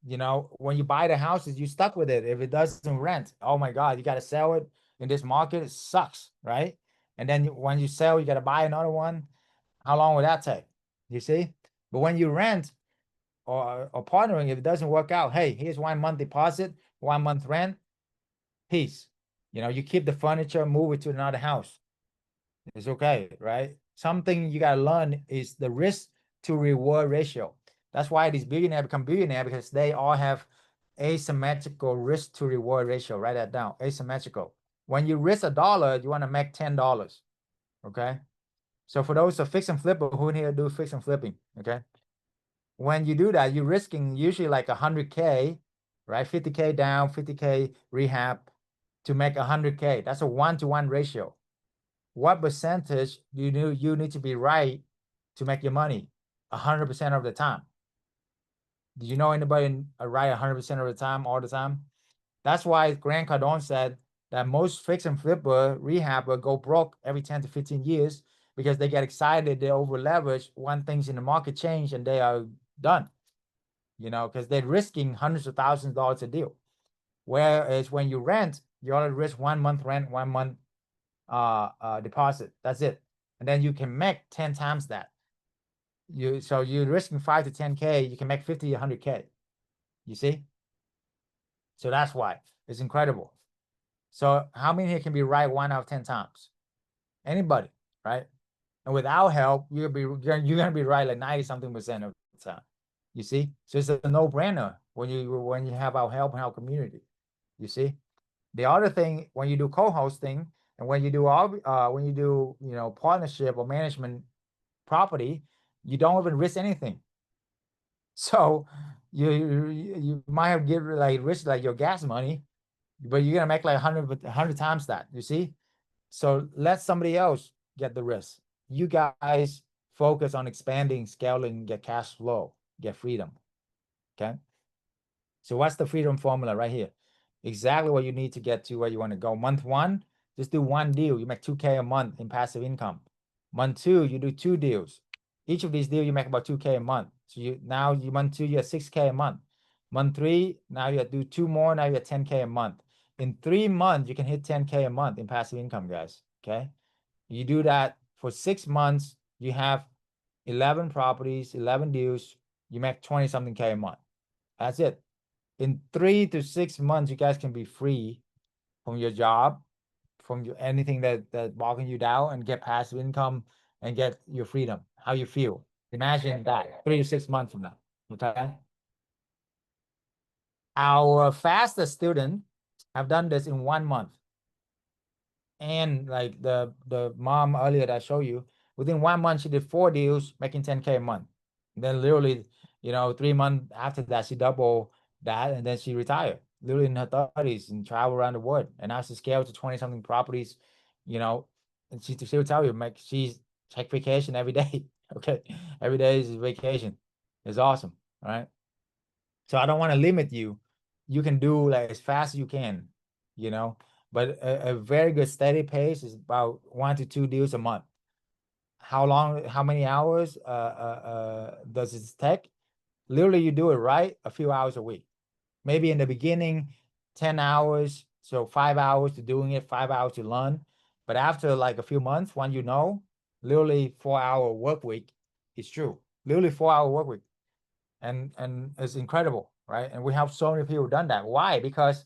when you buy the houses, you stuck with it. If it doesn't rent, oh my God, you got to sell it in this market. It sucks, right? And then when you sell, you got to buy another one. How long would that take? You see? But when you rent or partnering, if it doesn't work out, hey, here's 1 month deposit, 1 month rent, peace. You keep the furniture, move it to another house. It's okay, right? Something you gotta learn is the risk to reward ratio. That's why these billionaires become billionaire because they all have asymmetrical risk to reward ratio. Write that down. Asymmetrical. When you risk $1, you want to make $10. Okay. So for those of fix and flipper who here do fix and flipping, okay. When you do that, you're risking usually like 100K, right? 50K down, 50K rehab to make 100K. That's a 1-to-1 ratio. What percentage do you need to be right to make your money? 100% of the time. Do you know anybody right 100% of the time, all the time? That's why Grant Cardone said that most fix and flipper rehabber go broke every 10 to 15 years because they get excited, they over leverage, when things in the market change and they are done. Because they're risking hundreds of thousands of dollars a deal. Whereas when you rent, you only risk 1 month rent, 1 month deposit. That's it. And then you can make 10 times that. So you're risking 5 to 10K, you can make 50 to 100K. You see? So that's why it's incredible. So how many here can be right 1 out of 10 times? Anybody, right? And without help, you're gonna be right like 90 something% of the time. You see? So it's a no-brainer when you have our help and our community. You see? The other thing, when you do co-hosting and when you do partnership or management property, you don't even risk anything. So you might have give like risk like your gas money, but you're gonna make like 100 times that. You see? So let somebody else get the risk. You guys focus on expanding, scaling, get cash flow, get freedom. Okay. So what's the freedom formula right here? Exactly what you need to get to where you want to go. Month one, just do one deal. You make 2K a month in passive income. Month two, you do 2 deals. Each of these deals, you make about 2K a month. So month two, you have 6K a month. Month three, now you do 2 more, now you have 10K a month. In 3 months, you can hit 10K a month in passive income, guys. Okay. You do that for 6 months, you have 11 properties, 11 deals, you make 20 something K a month. That's it. In 3 to 6 months, you guys can be free from your job, from anything that bogging you down, and get passive income and get your freedom. How you feel? Imagine that 3 to 6 months from now. Okay. Our fastest student have done this in 1 month. And like the mom earlier that I showed you, within 1 month, she did 4 deals, making 10K a month. And then literally, 3 months after that, she doubled that, and then she retired, literally in her 30s, and travel around the world. And now she scaled to 20 something properties, and she will tell you, like, she's take vacation every day. Okay. Every day is vacation. It's awesome. All right. So I don't want to limit you. You can do like as fast as you can, you know, but a very good steady pace is about 1 to 2 deals a month. How long, how many hours does it take? Literally, you do it right, a few hours a week. Maybe in the beginning, 10 hours, so 5 hours to doing it, 5 hours to learn. But after like a few months, when literally 4 hour work week is true. Literally 4 hour work week. And it's incredible, right? And we have so many people done that. Why? Because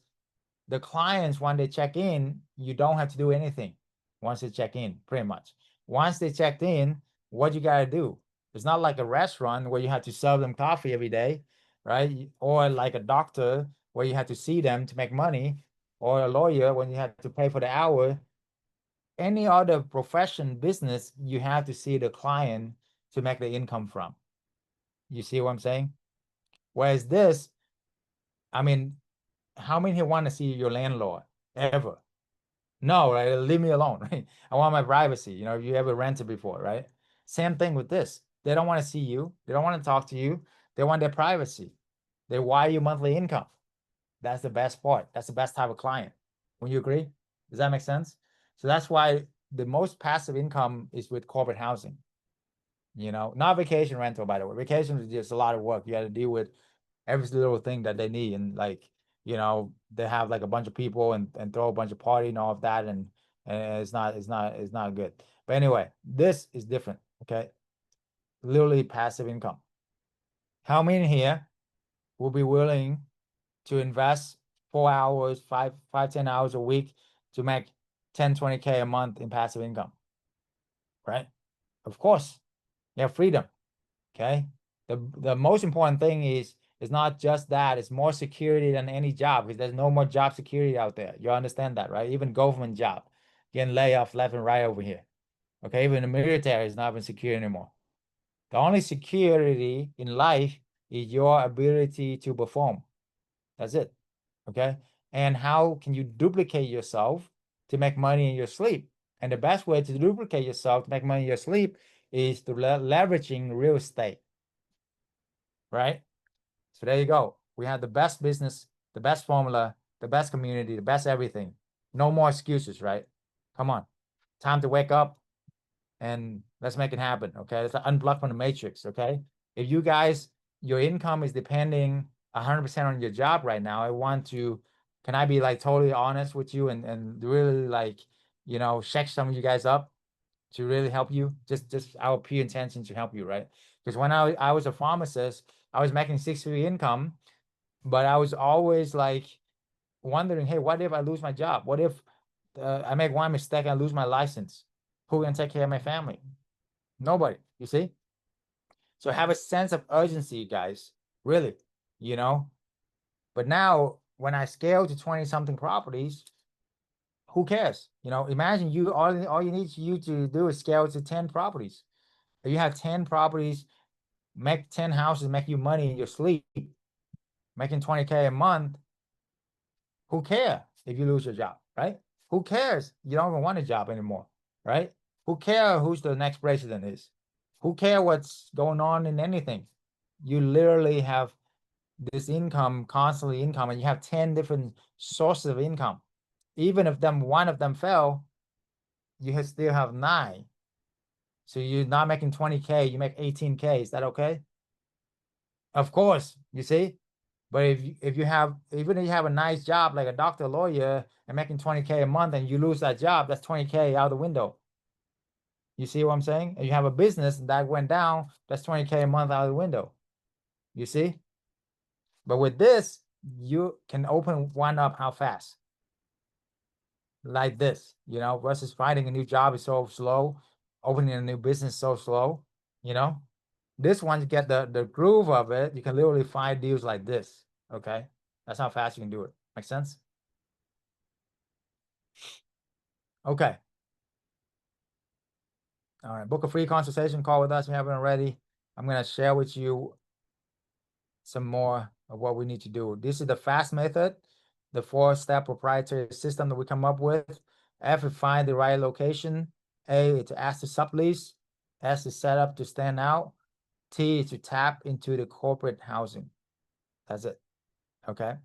the clients, when they check in, you don't have to do anything once they check in, pretty much. Once they checked in, what you got to do? It's not like a restaurant where you have to serve them coffee every day, right? Or like a doctor where you have to see them to make money, or a lawyer when you have to pay for the hour. Any other profession, business, you have to see the client to make the income from. You see what I'm saying? Whereas this, I mean, how many want to see your landlord ever? No, right? Leave me alone, right? I want my privacy. You ever rented before, right? Same thing with this. They don't want to see you. They don't want to talk to you. They want their privacy. They wire you monthly income. That's the best part. That's the best type of client. Would you agree? Does that make sense? So that's why the most passive income is with corporate housing. Not vacation rental, by the way. Vacation is just a lot of work. You got to deal with every little thing that they need, and like they have like a bunch of people and throw a bunch of party and all of that, and it's not good. But anyway, this is different. Okay. Literally passive income. How many here will be willing to invest 4 hours, 10 hours a week to make 10, 20K a month in passive income? Right? Of course. You have freedom. Okay. The most important thing is not just that, it's more security than any job, because there's no more job security out there. You understand that, right? Even government job getting laid off left and right over here. Okay, even the military is not even secure anymore. The only security in life is your ability to perform. That's it. Okay. And how can you duplicate yourself to make money in your sleep? And the best way to duplicate yourself to make money in your sleep is to leveraging real estate. Right? So there you go. We have the best business, the best formula, the best community, the best everything. No more excuses, right? Come on. Time to wake up and let's make it happen. Okay. Let's unplug from the matrix. Okay. If you guys, your income is depending 100% on your job right now, can I be like totally honest with you and really like, shake some of you guys up to really help you? Just our pure intention to help you, right? Because when I was a pharmacist, I was making 6 figure income, but I was always like wondering, hey, what if I lose my job? What if I make one mistake and I lose my license? Who can take care of my family? Nobody, you see? So have a sense of urgency, guys, really, you know? But now when I scale to 20 something properties, who cares? Imagine all you need you to do is scale to 10 properties. If you have 10 properties, make 10 houses, make you money in your sleep, making 20K a month, who cares if you lose your job, right? Who cares? You don't even want a job anymore, right? Who cares who's the next president is? Who care what's going on in anything? You literally have this income, constantly income, and you have 10 different sources of income. Even if one of them fell, you still have 9. So you're not making 20K, you make 18K. Is that okay? Of course, you see. But if you have, even if you have a nice job like a doctor, lawyer, and making 20K a month, and you lose that job, that's 20K out the window. You see what I'm saying? And you have a business that went down, that's 20K a month out the window. You see? But with this, you can open one up how fast? Like this, versus finding a new job is so slow, opening a new business so slow, you know? This one, you get the groove of it, you can literally find deals like this, okay? That's how fast you can do it. Make sense? Okay. All right, book a free consultation call with us if you haven't already. I'm gonna share with you some more of what we need to do. This is the FAST method, the 4-step proprietary system that we come up with. F, to find the right location. A, to ask to sublease. S, to set up to stand out. T, to tap into the corporate housing. That's it. Okay.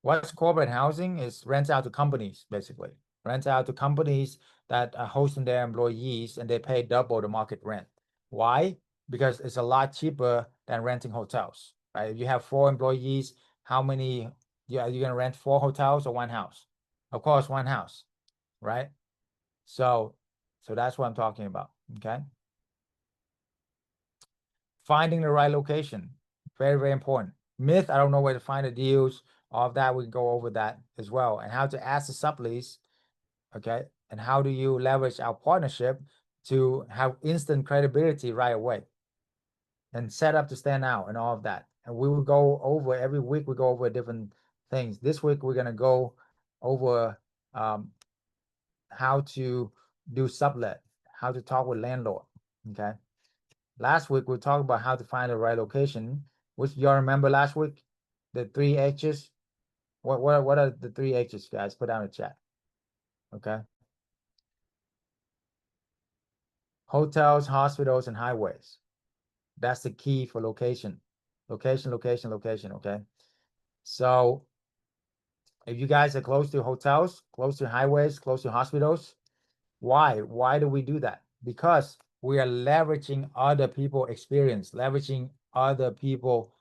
What's corporate housing? Is rent out to companies, basically. Rent out to companies that are hosting their employees, and they pay double the market rent. Why? Because it's a lot cheaper than renting hotels, right? If you have 4 employees, how many, you're gonna rent 4 hotels or 1 house? Of course, 1 house, right? So that's what I'm talking about, okay? Finding the right location, very, very important. Myth, I don't know where to find the deals. All of that, we can go over that as well. And how to ask the sublease, okay? And how do you leverage our partnership to have instant credibility right away and set up to stand out and all of that. And we will go over, every week we go over different things. This week we're gonna go over how to do sublet, how to talk with landlord, okay? Last week we talked about how to find the right location, which y'all remember last week, the 3 H's. What are the 3 H's, guys? Put down in the chat. Okay. Hotels, hospitals, and highways. That's the key for location. Location, location, location. Okay. So if you guys are close to hotels, close to highways, close to hospitals, why? Why do we do that? Because we are leveraging other people experience, leveraging other people,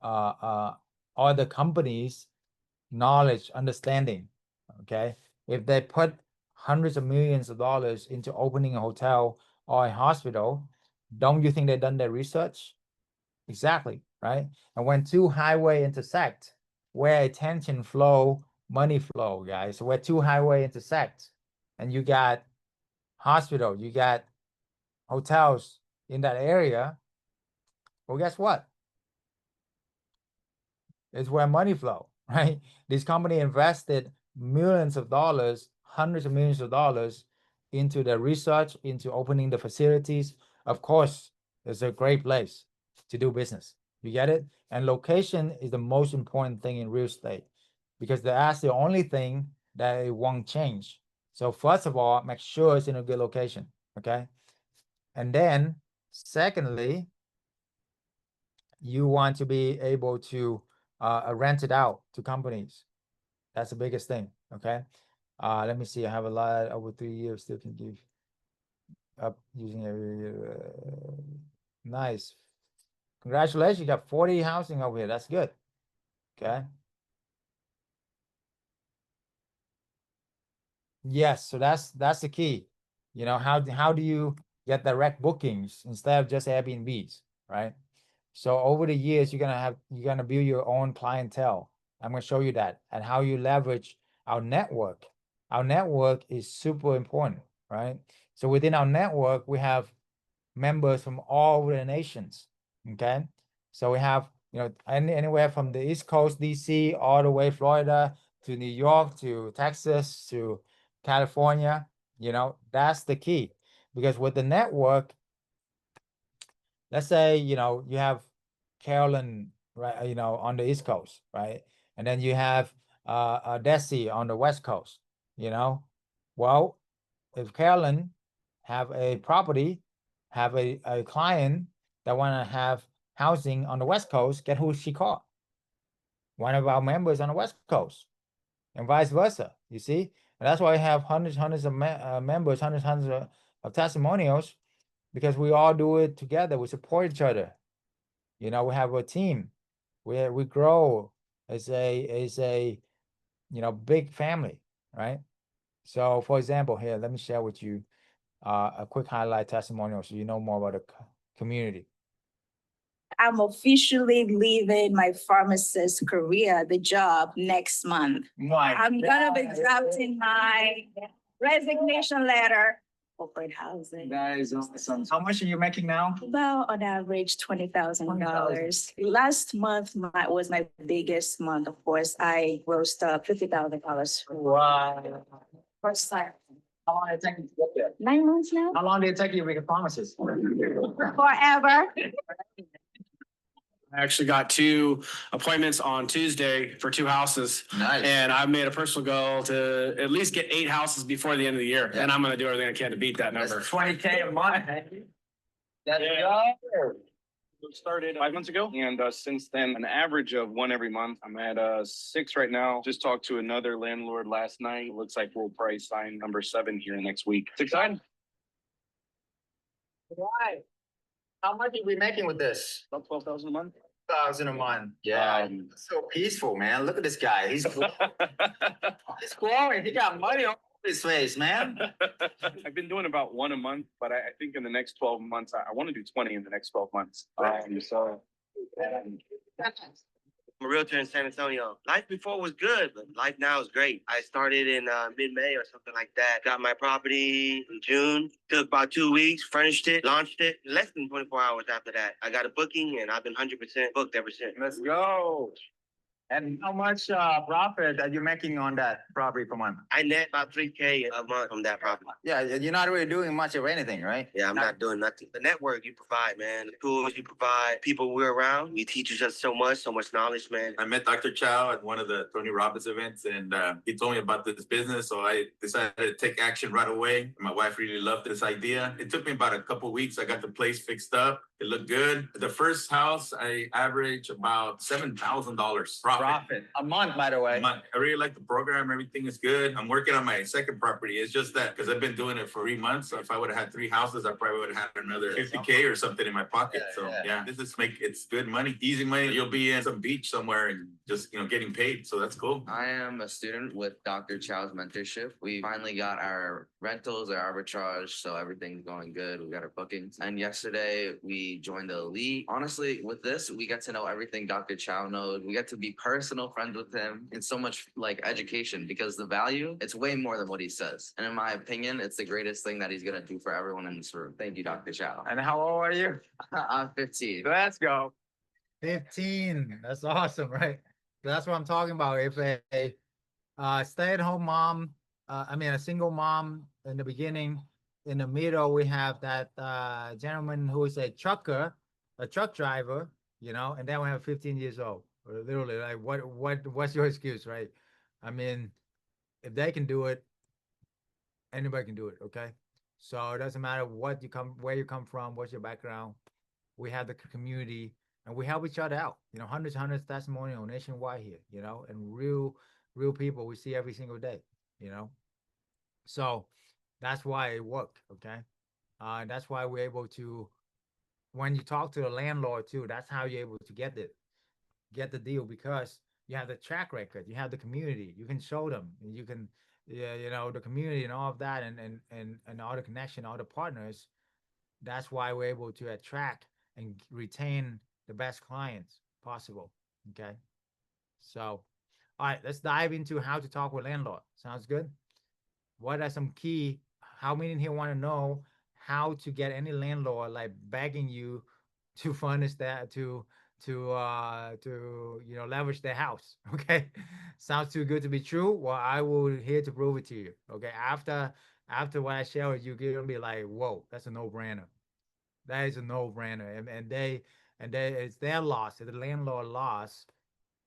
other companies' knowledge, understanding. Okay. If they put hundreds of millions of dollars into opening a hotel or a hospital, don't you think they've done their research? Exactly, right? And when 2 highway intersect, where attention flow, money flow, guys. So where 2 highway intersect, and you got hospital, you got hotels in that area, well, guess what? It's where money flow, right? This company invested millions of dollars, hundreds of millions of dollars into the research, into opening the facilities. Of course, it's a great place to do business. You get it? And location is the most important thing in real estate because that's the only thing that it won't change. So first of all, make sure it's in a good location, okay? And then secondly, you want to be able to rent it out to companies. That's the biggest thing, okay? Let me see, I have a lot over 3 years, still can give up using nice. Congratulations, you got 40 housing over here, that's good, okay? Yes, so that's the key. How do you get direct bookings instead of just Airbnbs, right? So over the years, you're gonna build your own clientele. I'm gonna show you that and how you leverage our network. Our network is super important, right? So within our network, we have members from all over the nations. Okay. So we have, anywhere from the East Coast, DC, all the way Florida to New York to Texas to California. That's the key. Because with the network, let's say, you have Carolyn, right, on the East Coast, right? And then you have Desi on the West Coast, well, if Carolyn have a property, have a client that want to have housing on the West Coast, get who she called? One of our members on the West Coast, and vice versa. You see, and that's why we have hundreds of members, hundreds of testimonials, because we all do it together. We support each other. You know, we have a team. We grow as a big family, right? So, for example, here, let me share with you a quick highlight testimonial so you know more about the community. I'm officially leaving my pharmacist career, the job, next month. I'm gonna be drafting my resignation letter. Corporate housing. That is awesome. How much are you making now? About on average $20,000. Last month was my biggest month. Of course, I grossed up $50,000. Wow. First time. How long did it take you to get there? 9 months now. How long did it take you to become a pharmacist? Forever. I actually got 2 appointments on Tuesday for 2 houses. Nice. And I've made a personal goal to at least get 8 houses before the end of the year. Yeah. And I'm going to do everything I can to beat that number. That's 20K a month. That's Yeah. good. Started 5 months ago, and since then, an average of 1 every month. I'm at 6 right now. Just talked to another landlord last night. Looks like we'll probably sign number 7 here next week. It's exciting. Why? How much are we making with this? About 12,000 a month. 1,000 a month. Yeah. So peaceful, man. Look at this guy. He's he's glowing. He got money on his face, man. I've been doing about 1 a month, but I think in the next 12 months, I want to do 20 in the next 12 months. I'm a realtor in San Antonio. Life before was good, but life now is great. I started in mid-May or something like that. Got my property in June. Took about 2 weeks, furnished it, launched it. Less than 24 hours after that, I got a booking, and I've been 100% booked ever since. Let's go. And how much profit are you making on that property per month? I net about $3K a month from that property. Yeah, you're not really doing much of anything, right? Yeah, I'm not doing nothing. The network you provide, man. The tools you provide, people we're around. You teach us so much knowledge, man. I met Dr. Chau at one of the Tony Robbins events, and he told me about this business. So I decided to take action right away. My wife really loved this idea. It took me about a couple of weeks. I got the place fixed up. It looked good. The first house, I averaged about $7,000 profit. A month, by the way. A month. I really like the program. Everything is good. I'm working on my second property. It's just that because I've been doing it for 3 months. So if I would have had 3 houses, I probably would have had another 50K or something in my pocket. This is it's good money, easy money. You'll be in some beach somewhere and just getting paid. So that's cool. I am a student with Dr. Chau's mentorship. We finally got our rentals, our arbitrage, so everything's going good. We got our bookings. And yesterday we joined the elite. Honestly, with this, we get to know everything Dr. Chau knows. We get to be personal friends with him and so much like education, because the value, it's way more than what he says. And in my opinion, it's the greatest thing that he's gonna do for everyone in this room. Thank you, Dr. Chau. And how old are you? I'm 15. Let's go. 15. That's awesome, right? That's what I'm talking about. If a stay-at-home mom, a single mom in the beginning, in the middle, we have that gentleman who is a truck driver, and then we have 15 years old. Literally, like what's your excuse, right? I mean, if they can do it, anybody can do it, okay? So it doesn't matter where you come from, what's your background. We have the community and we help each other out. Hundreds testimonial nationwide here, and real people we see every single day, So that's why it worked, okay? That's why we're able to, when you talk to the landlord too, that's how you're able to get the deal, because you have the track record, you have the community, you can show them, and you can, the community and all of that, and all the connection, all the partners. That's why we're able to attract and retain the best clients possible. Okay. So, all right, let's dive into how to talk with landlord. Sounds good? What are some key, how many in here want to know how to get any landlord like begging you to furnish that, to leverage their house? Okay. Sounds too good to be true. Well, I will here to prove it to you. Okay. After what I share with you, you're gonna be like, whoa, that's a no-brainer. That is a no-brainer. And it's their loss, it's the landlord loss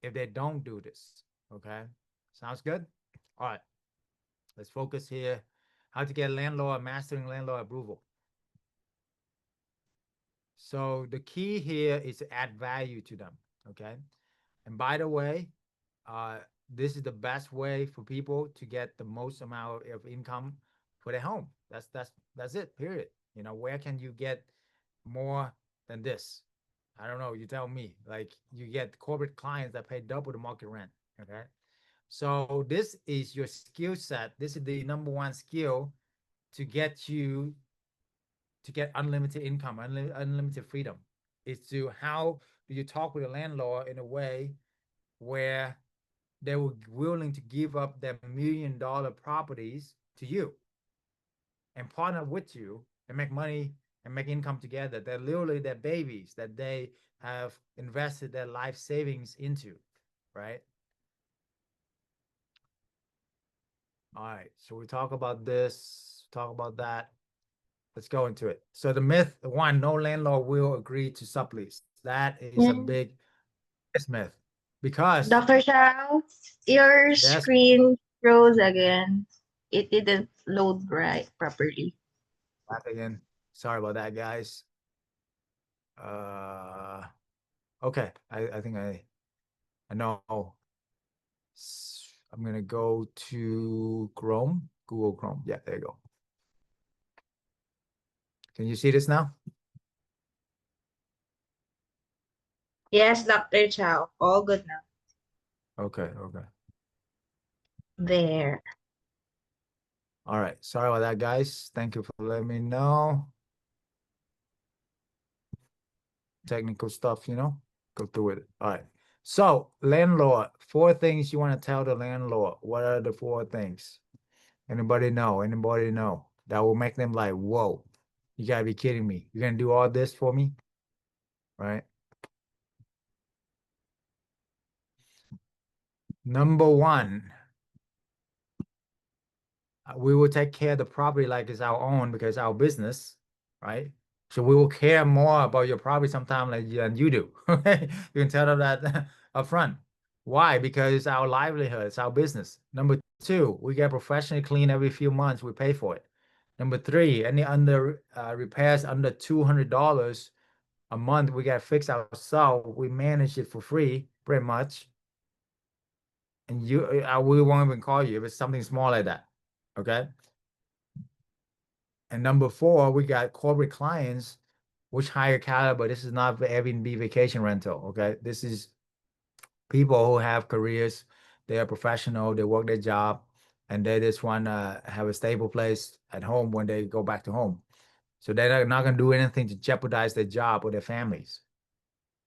if they don't do this. Okay. Sounds good? All right. Let's focus here. how to get landlord, mastering landlord approval. So the key here is to add value to them, okay? And by the way, this is the best way for people to get the most amount of income for their home. That's it, period. You know, where can you get more than this? I don't know, you tell me. Like, you get corporate clients that pay double the market rent, okay? So this is your skill set. This is the number one skill to get you to get unlimited income, unlimited freedom. Is to how do you talk with a landlord in a way where they were willing to give up their $1 million properties to you and partner with you and make money and make income together. They're literally their babies that they have invested their life savings into, right? All right, so we talk about this, talk about that. Let's go into it. So the myth one, no landlord will agree to sublease. That is a big myth because Dr. Chau, your that's screen froze again. It didn't load right properly. back again. Sorry about that, guys. Okay, I think I know. I'm gonna go to Chrome, Google Chrome. Yeah, there you go. Can you see this now? Yes, Dr. Chau. All good now. Okay, okay. There. All right. Sorry about that, guys. Thank you for letting me know. Technical stuff, you know, go through it. All right. So, landlord, 4 things you want to tell the landlord. What are the 4 things? Anybody know? Anybody know? That will make them like, whoa, you gotta be kidding me. You're gonna do all this for me? Right? Number 1, we will take care of the property like it's our own because it's our business, right? So we will care more about your property sometime than you do. You can tell them that up front. Why? Because it's our livelihood, it's our business. Number 2, we get professionally clean every few months. We pay for it. Number 3, any under repairs under $200 a month, we get fixed ourselves. We manage it for free, pretty much. And we won't even call you if it's something small like that. Okay. And number 4, we got corporate clients, which higher caliber. This is not Airbnb vacation rental. Okay. This is people who have careers. They are professional. They work their job and they just want to have a stable place at home when they go back to home. So they're not going to do anything to jeopardize their job or their families.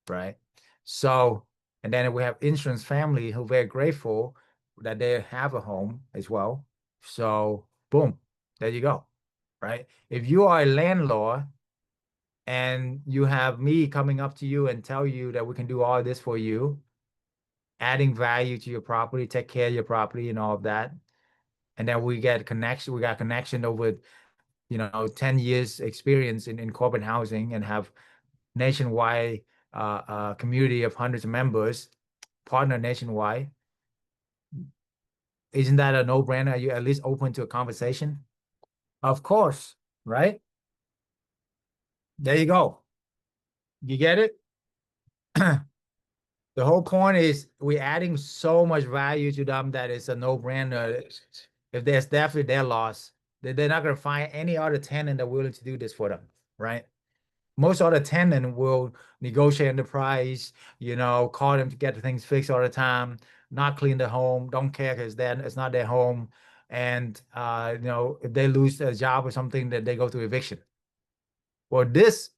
Right. So, and then we have insurance family who are very grateful that they have a home as well. So boom, there you go. Right? If you are a landlord and you have me coming up to you and tell you that we can do all this for you, adding value to your property, take care of your property and all of that, and then we got connection over, 10 years experience in corporate housing and have nationwide community of hundreds of members, partner nationwide. Isn't that a no-brainer? Are you at least open to a conversation? Of course, right? There you go. You get it? The whole point is we're adding so much value to them that it's a no-brainer. If there's definitely their loss, they're not going to find any other tenant that willing to do this for them, right? Most other tenant will negotiate the price, call them to get the things fixed all the time, not clean the home, don't care because then it's not their home. And, if they lose their job or something, that they go through eviction. Well, this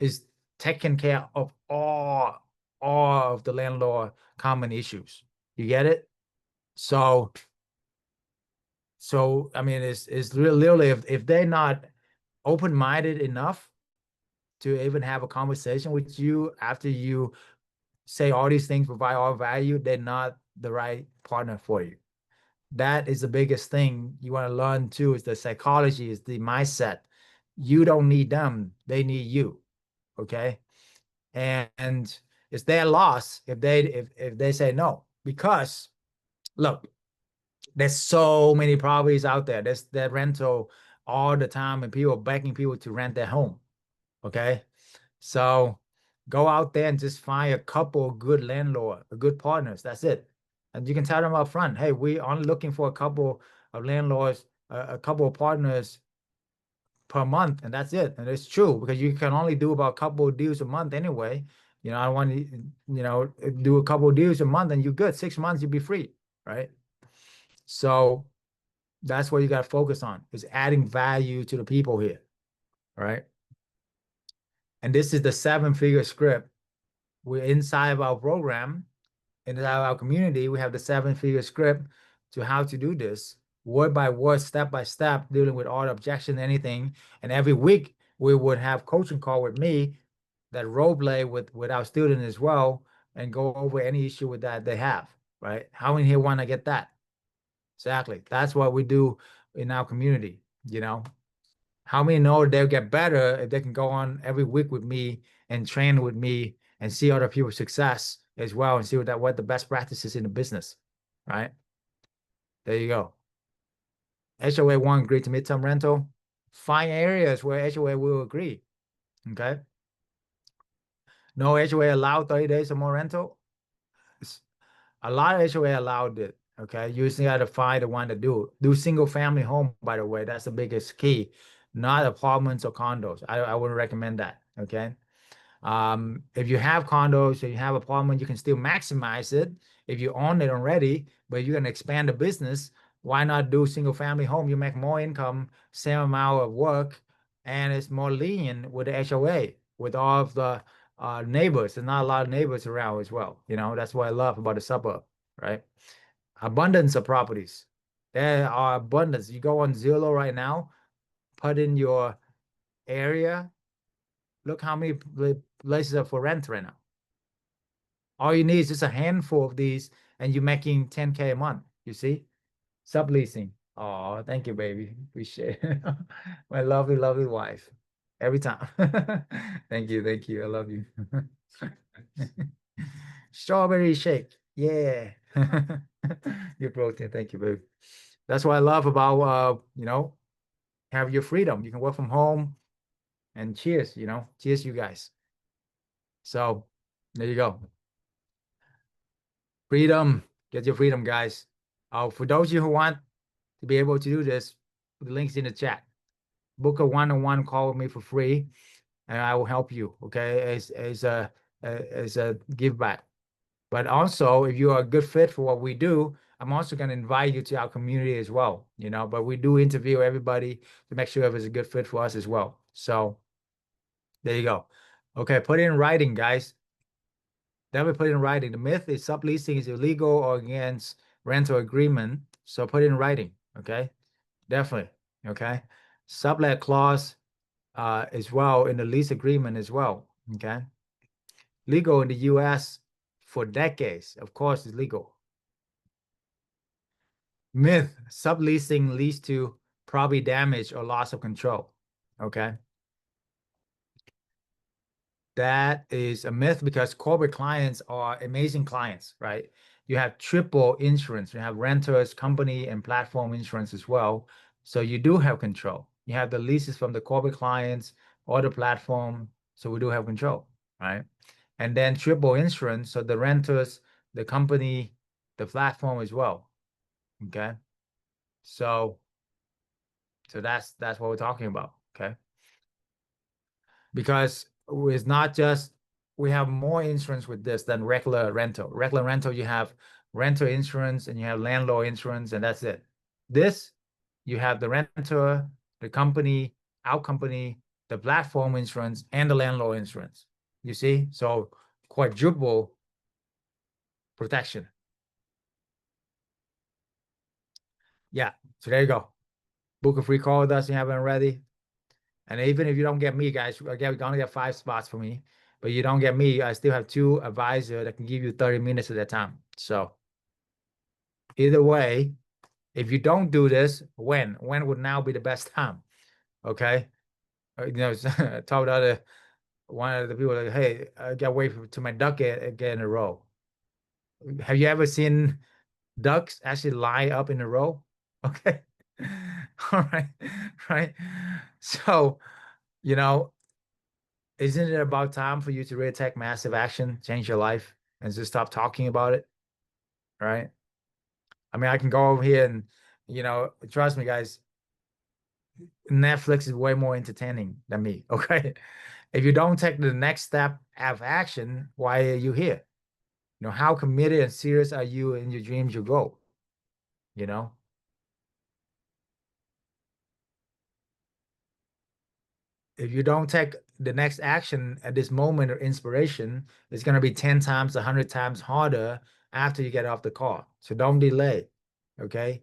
is taking care of all of the landlord common issues. You get it? So I mean, it's literally if they're not open-minded enough to even have a conversation with you after you say all these things, provide all value, they're not the right partner for you. That is the biggest thing you want to learn too, is the psychology, is the mindset. You don't need them, they need you. Okay. And it's their loss if they say no. Because look, There's so many properties out there. There's that rental all the time, and people are begging people to rent their home. Okay. So go out there and just find a couple of good landlord, good partners. That's it. And you can tell them up front, hey, we are looking for a couple of landlords, a couple of partners per month, and that's it. And it's true because you can only do about a couple of deals a month anyway. I want to, do a couple of deals a month and you're good. 6 months, you'll be free, right? So that's what you got to focus on, is adding value to the people here, right? And this is the 7-figure script. We're inside of our program, inside of our community. We have the 7-figure script to how to do this, word by word, step by step, dealing with all the objection, anything. And every week we would have coaching call with me that role play with our student as well, and go over any issue with that they have, right? How many here want to get that? Exactly. That's what we do in our community, How many know they'll get better if they can go on every week with me and train with me and see other people's success as well, and see what the best practices in the business, right? There you go. HOA won't agree to midterm rental. Find areas where HOA will agree. Okay. No HOA allowed 30 days or more rental. A lot of HOA allowed it. Okay. You just got to find the one to do single family home, by the way. That's the biggest key, not apartments or condos. I wouldn't recommend that. Okay. If you have condos or you have apartment, you can still maximize it if you own it already, but you're going to expand the business. Why not do single family home? You make more income, same amount of work, and it's more lenient with the HOA, with all of the neighbors. There's not a lot of neighbors around as well. That's what I love about the suburb, right? Abundance of properties. There are abundance. You go on Zillow right now, put in your area. Look how many places are for rent right now. All you need is just a handful of these, and you're making 10K a month. You see? Subleasing. Oh, thank you, baby. Appreciate it. My lovely, lovely wife. Every time. Thank you. Thank you. I love you. Strawberry shake. Yeah. Your protein. Thank you, baby. That's what I love about, have your freedom. You can work from home, and cheers, cheers, you guys. So there you go. Freedom. Get your freedom, guys. For those of you who want to be able to do this, the link's in the chat. Book a one-on-one call with me for free, and I will help you. Okay, as a give back. But also, if you are a good fit for what we do, I'm also going to invite you to our community as well. But we do interview everybody to make sure if it's a good fit for us as well. So there you go. Okay, put it in writing, guys. Definitely put it in writing. The myth is subleasing is illegal or against rental agreement. So put it in writing. Okay, definitely. Okay, sublet clause as well in the lease agreement as well. Okay, legal in the U.S. for decades. Of course, it's legal. Myth: subleasing leads to property damage or loss of control. Okay. That is a myth because corporate clients are amazing clients, right? You have triple insurance. You have renters, company, and platform insurance as well. So you do have control. You have the leases from the corporate clients or the platform. So we do have control, right? And then triple insurance. So the renters, the company, the platform as well. Okay. So that's what we're talking about. Okay. Because it's not just, we have more insurance with this than regular rental. Regular rental, you have rental insurance and you have landlord insurance, and that's it. This, you have the renter, the company, our company, the platform insurance, and the landlord insurance. You see? So quadruple protection. Yeah. So there you go. Book a free call with us if you haven't already. And even if you don't get me, guys, again, we're gonna get 5 spots for me. But you don't get me, I still have 2 advisors that can give you 30 minutes at a time. So either way, if you don't do this, when would now be the best time? Okay. I told one of the people, like, hey, I got to wait to my duck get in a row. Have you ever seen ducks actually line up in a row. Okay. All right. Right. So, you know, isn't it about time for you to really take massive action, change your life, and just stop talking about it? Right. I mean, I can go over here and, trust me, guys, Netflix is way more entertaining than me. Okay. If you don't take the next step of action, why are you here? How committed and serious are you in your dreams, your goal? You know, if you don't take the next action at this moment or inspiration, it's going to be 10 times, 100 times harder after you get off the call. So don't delay. Okay.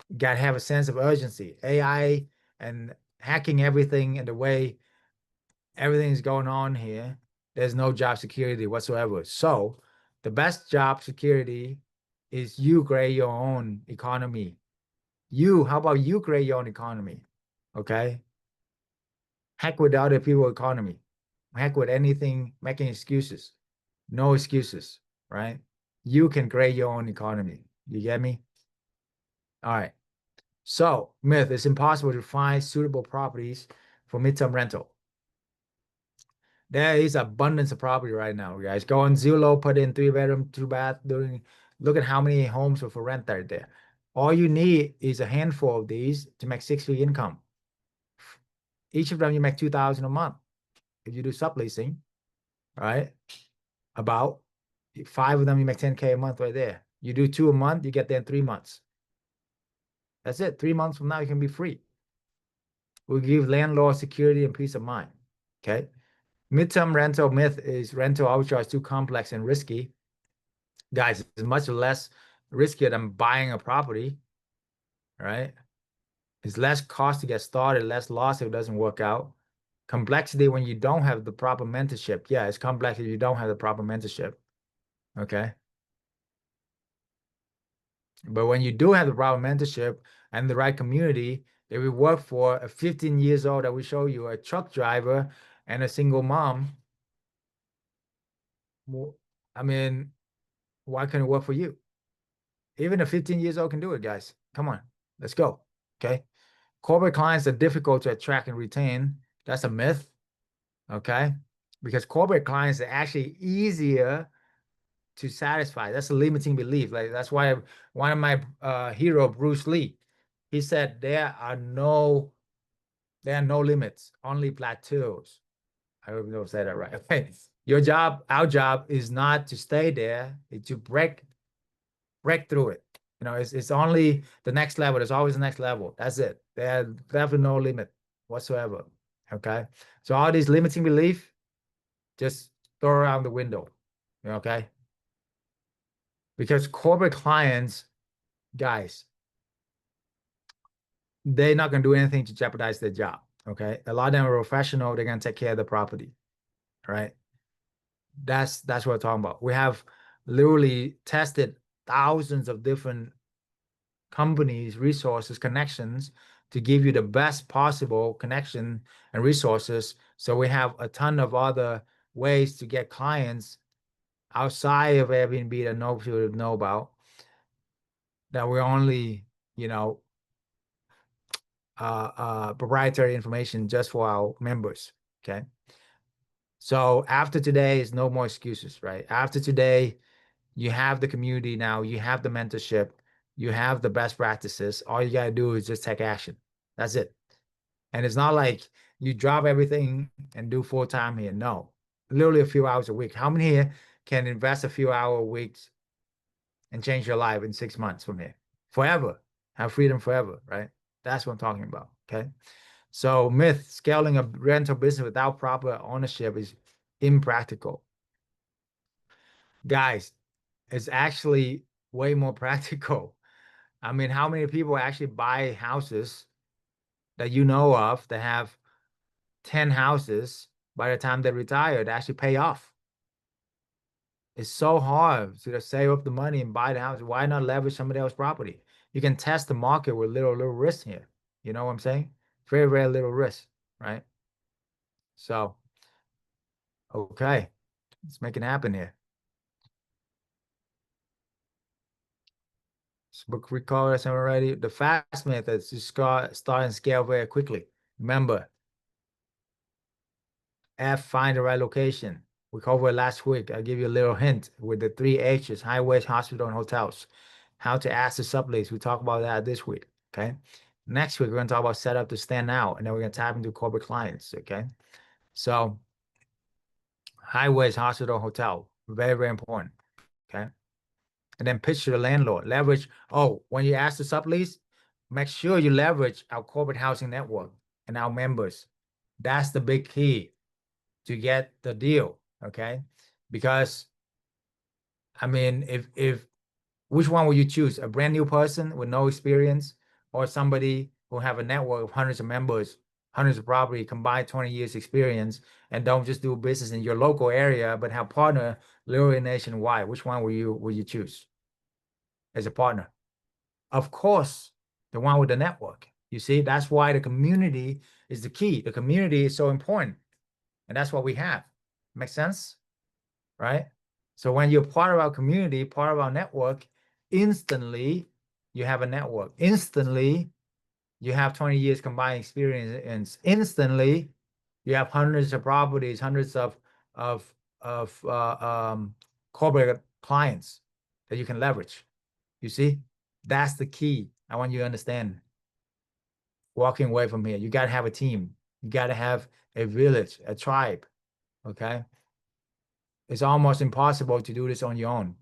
You got to have a sense of urgency. AI and hacking everything and the way everything's going on here, there's no job security whatsoever. So the best job security is you create your own economy. How about you create your own economy? Okay. Heck with the other people economy. Heck with anything, making excuses. No excuses, right? You can create your own economy. You get me? All right. So, myth, it's impossible to find suitable properties for midterm rental. There is abundance of property right now, guys. Go on Zillow, put in 3 bedroom, 2 bath, look at how many homes are for rent are there. All you need is a handful of these to make 6-figure income. Each of them you make 2,000 a month. If you do subleasing, right? About 5 of them you make 10K a month right there. You do 2 a month, you get there in 3 months. That's it. 3 months from now you can be free. We'll give landlord security and peace of mind. Okay. Midterm rental myth is rental arbitrage too complex and risky. Guys, it's much less riskier than buying a property, right? It's less cost to get started, less loss if it doesn't work out. Complexity when you don't have the proper mentorship. Yeah, it's complex if you don't have the proper mentorship. Okay. But when you do have the proper mentorship and the right community, that we work for a 15 years old that we show you, a truck driver and a single mom, I mean, why can't it work for you? Even a 15 years old can do it, guys. Come on, let's go. Okay. Corporate clients are difficult to attract and retain. That's a myth. Okay. Because corporate clients are actually easier to satisfy. That's a limiting belief. Like that's why one of my hero, Bruce Lee, he said there are no limits, only plateaus. I don't know if I said that right. Okay. Your job, our job is not to stay there, it's to break through it. It's only the next level. There's always the next level. That's it. There's definitely no limit whatsoever. Okay. So all these limiting belief, just throw around the window. Okay. Because corporate clients, guys, they're not going to do anything to jeopardize their job. Okay. A lot of them are professional. They're going to take care of the property. Right. That's what we're talking about. We have literally tested thousands of different companies, resources, connections to give you the best possible connection and resources. So we have a ton of other ways to get clients outside of Airbnb that no people know about, that we're only, proprietary information just for our members. Okay. So after today is no more excuses, right? After today, you have the community now, you have the mentorship, you have the best practices. All you got to do is just take action. That's it. And it's not like you drop everything and do full time here. No, literally a few hours a week. How many here can invest a few hours a week and change your life in 6 months from here? Forever. Have freedom forever, right? That's what I'm talking about. Okay. So myth, scaling a rental business without proper ownership is impractical. Guys, it's actually way more practical. I mean, how many people actually buy houses that you know of that have 10 houses by the time they retire to actually pay off? It's so hard to just save up the money and buy the house. Why not leverage somebody else's property? You can test the market with little risk here. You know what I'm saying? Very, very little risk, right? So, okay, let's make it happen here. book record lesson already. The fast method is to start and scale very quickly. Remember, F, find the right location. We covered last week. I'll give you a little hint with the 3 H's, highways, hospital, and hotels. How to ask the sublease. We talk about that this week, okay? Next week, we're gonna talk about setup to stand out, and then we're gonna tap into corporate clients, okay? So highways, hospital, hotel, very, very important, okay? And then pitch to the landlord, leverage. Oh, when you ask the sublease, make sure you leverage our corporate housing network and our members. That's the big key to get the deal, okay? Because I mean, if which one will you choose? A brand new person with no experience, or somebody who have a network of hundreds of members, hundreds of property, combined 20 years experience, and don't just do business in your local area, but have partner literally nationwide? Which one will you choose as a partner? Of course, the one with the network. You see, that's why the community is the key. The community is so important, and that's what we have. Make sense? Right? So when you're part of our community, part of our network, instantly you have a network. Instantly, you have 20 years combined experience, and instantly you have hundreds of properties, hundreds of corporate clients that you can leverage. You see, that's the key. I want you to understand. Walking away from here, you got to have a team. You got to have a village, a tribe. Okay. It's almost impossible to do this on your own,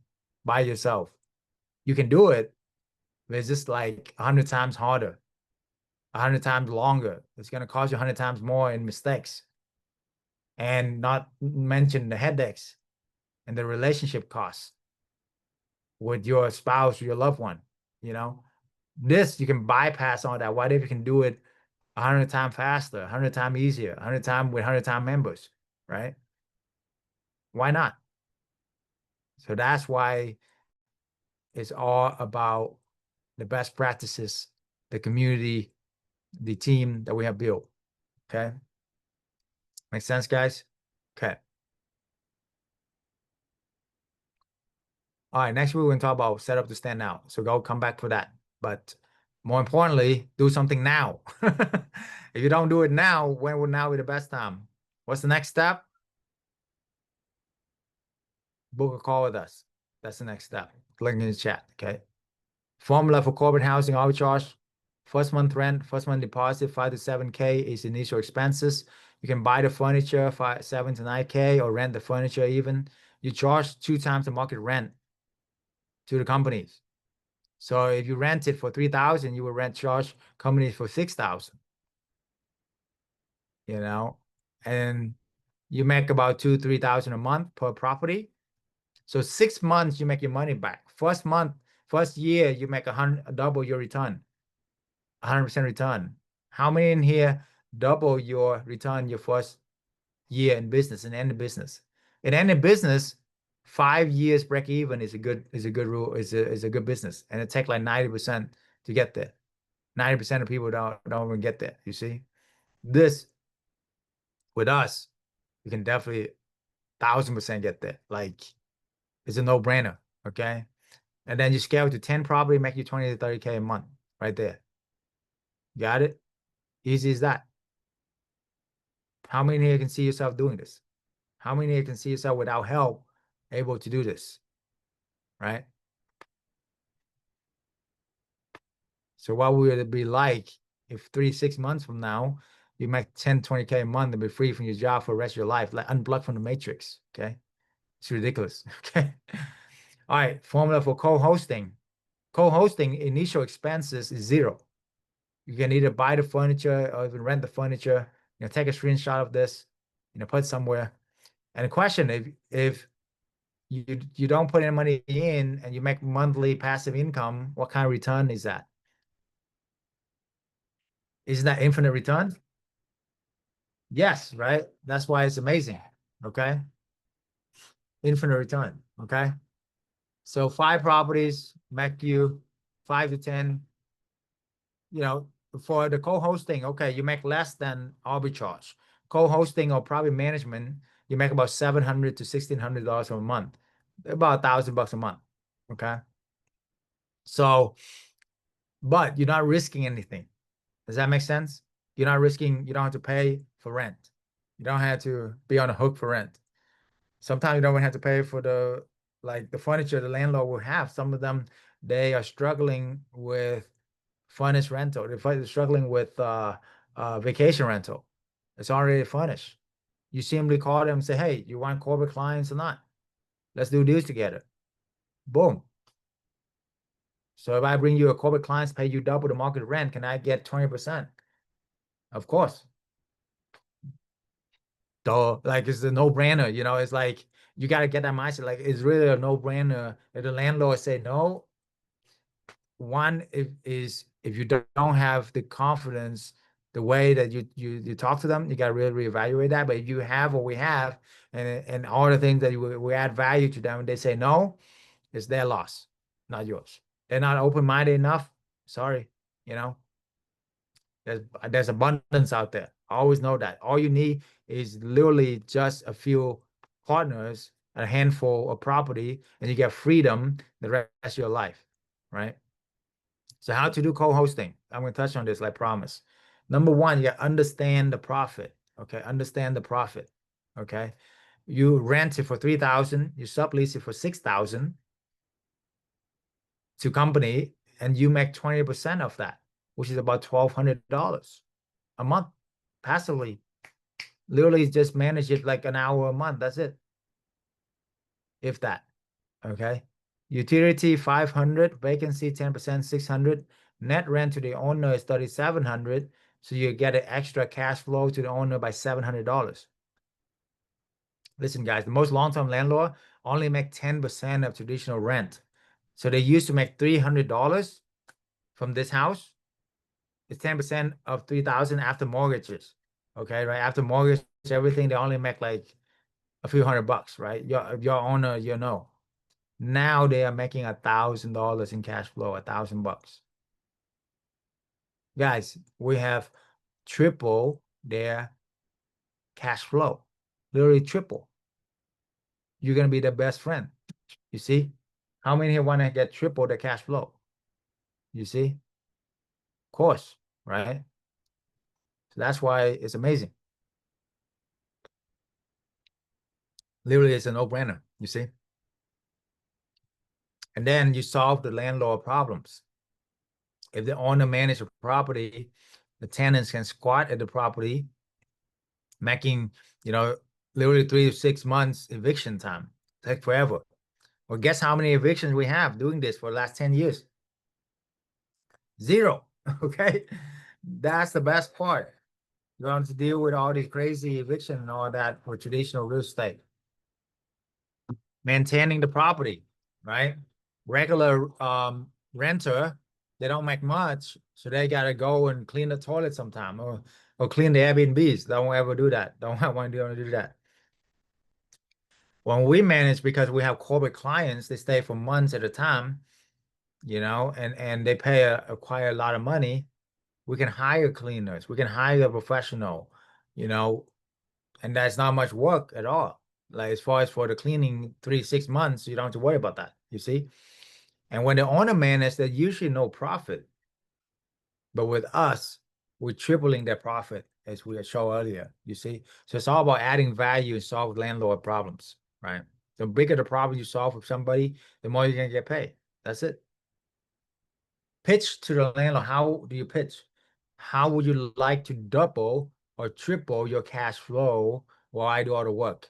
by yourself. You can do it, but it's just like 100 times harder, 100 times longer. It's going to cost you 100 times more in mistakes, and not mention the headaches and the relationship costs with your spouse or your loved one. You know, this, you can bypass all that. What if you can do it 100 times faster, 100 times easier, 100 times with 100 times members, right? Why not? So that's why it's all about the best practices, the community, the team that we have built. Okay. Make sense, guys? Okay. All right. Next week, we're going to talk about setup to stand out. So go come back for that. But more importantly, do something now. If you don't do it now, when would now be the best time? What's the next step? Book a call with us. That's the next step. Click in the chat. Okay. Formula for corporate housing arbitrage. First month rent, first month deposit, 5 to 7K is initial expenses. You can buy the furniture, 7 to 9K, or rent the furniture even. You charge 2 times the market rent to the companies. So if you rent it for 3,000, you will charge companies for 6,000. You know, and you make about 2-3,000 a month per property. So 6 months you make your money back. First year you make double your return, 100% return. How many in here double your return your first year in business, in any business? In any business, 5 years break even is a good rule, is a good business, and it takes like 90% to get there. 90% of people don't even get there. You see, this with us, you can definitely 1,000% get there. Like, it's a no-brainer. Okay. And then you scale to 10 property, make you 20 to 30K a month right there. Got it? Easy as that. How many here can see yourself doing this? How many here can see yourself without help able to do this? Right? So what would it be like if 3-6 months from now, you make 10, 20K a month and be free from your job for the rest of your life, like unplugged from the matrix? Okay. It's ridiculous. Okay. All right. Formula for co-hosting. Co-hosting initial expenses is 0. You can either buy the furniture or even rent the furniture. Take a screenshot of this, put it somewhere. And the question, if you don't put any money in and you make monthly passive income, what kind of return is that? Isn't that infinite return? Yes, right? That's why it's amazing. Okay. Infinite return. Okay. So 5 properties make you 5 to 10, for the co-hosting. Okay. You make less than arbitrage. Co-hosting or property management, you make about $700 to $1,600 a month, about $1,000 a month. Okay. So, but you're not risking anything. Does that make sense? You're not risking, you don't have to pay for rent. You don't have to be on the hook for rent. Sometimes you don't even have to pay for the, like the furniture the landlord will have. Some of them, they are struggling with furnished rental. They're struggling with vacation rental. It's already furnished. You simply call them and say, hey, you want corporate clients or not? Let's do deals together. Boom. So if I bring you a corporate clients, pay you double the market rent, can I get 20%? Of course. Duh, like it's a no-brainer, you know, it's like you got to get that mindset. Like it's really a no-brainer. If the landlord say no, one if you don't have the confidence, the way that you talk to them, you got to really reevaluate that. But if you have what we have, and all the things that we add value to them, and they say no, it's their loss, not yours. They're not open-minded enough. Sorry, you know, there's abundance out there. Always know that. All you need is literally just a few partners, a handful of property, and you get freedom the rest of your life, right? So how to do co-hosting? I'm going to touch on this, like promise. Number one, you understand the profit. Okay, understand the profit. Okay, you rent it for 3,000, you sublease it for 6,000 to company, and you make 20% of that, which is about $1,200 a month passively. Literally just manage it like an hour a month. That's it. If that. Okay. Utility 500, vacancy 10%, 600. Net rent to the owner is 3,700. So you get an extra cash flow to the owner by $700. Listen, guys, the most long-term landlord only make 10% of traditional rent. So they used to make $300 from this house. It's 10% of 3,000 after mortgages. Okay, right? After mortgage, everything, they only make like a few $100, right? Your owner, you know. Now they are making $1,000 in cash flow, $1,000. Guys, we have triple their cash flow, literally triple. You're gonna be their best friend. You see? How many here want to get triple the cash flow? You see? Of course, right? So that's why it's amazing. Literally, it's a no-brainer, you see? And then you solve the landlord problems. If the owner manages a property, the tenants can squat at the property, making, you know, literally 3 to 6 months eviction time. Take forever. Well, guess how many evictions we have doing this for the last 10 years? 0. Okay. That's the best part. You don't have to deal with all these crazy eviction and all that for traditional real estate. Maintaining the property, right? Regular renter, they don't make much, so they gotta go and clean the toilet sometime or clean the Airbnbs. Don't ever do that. Don't want to do that. When we manage, because we have corporate clients, they stay for months at a time, you know, and they pay acquire a lot of money. We can hire cleaners, we can hire a professional, you know, and that's not much work at all. Like as far as for the cleaning 3 to 6 months, you don't have to worry about that. You see? And when the owner manages, there's usually no profit. But with us, we're tripling their profit, as we showed earlier. You see? So it's all about adding value and solve landlord problems, right? The bigger the problem you solve with somebody, the more you're gonna get paid. That's it. Pitch to the landlord. How do you pitch? How would you like to double or triple your cash flow while I do all the work?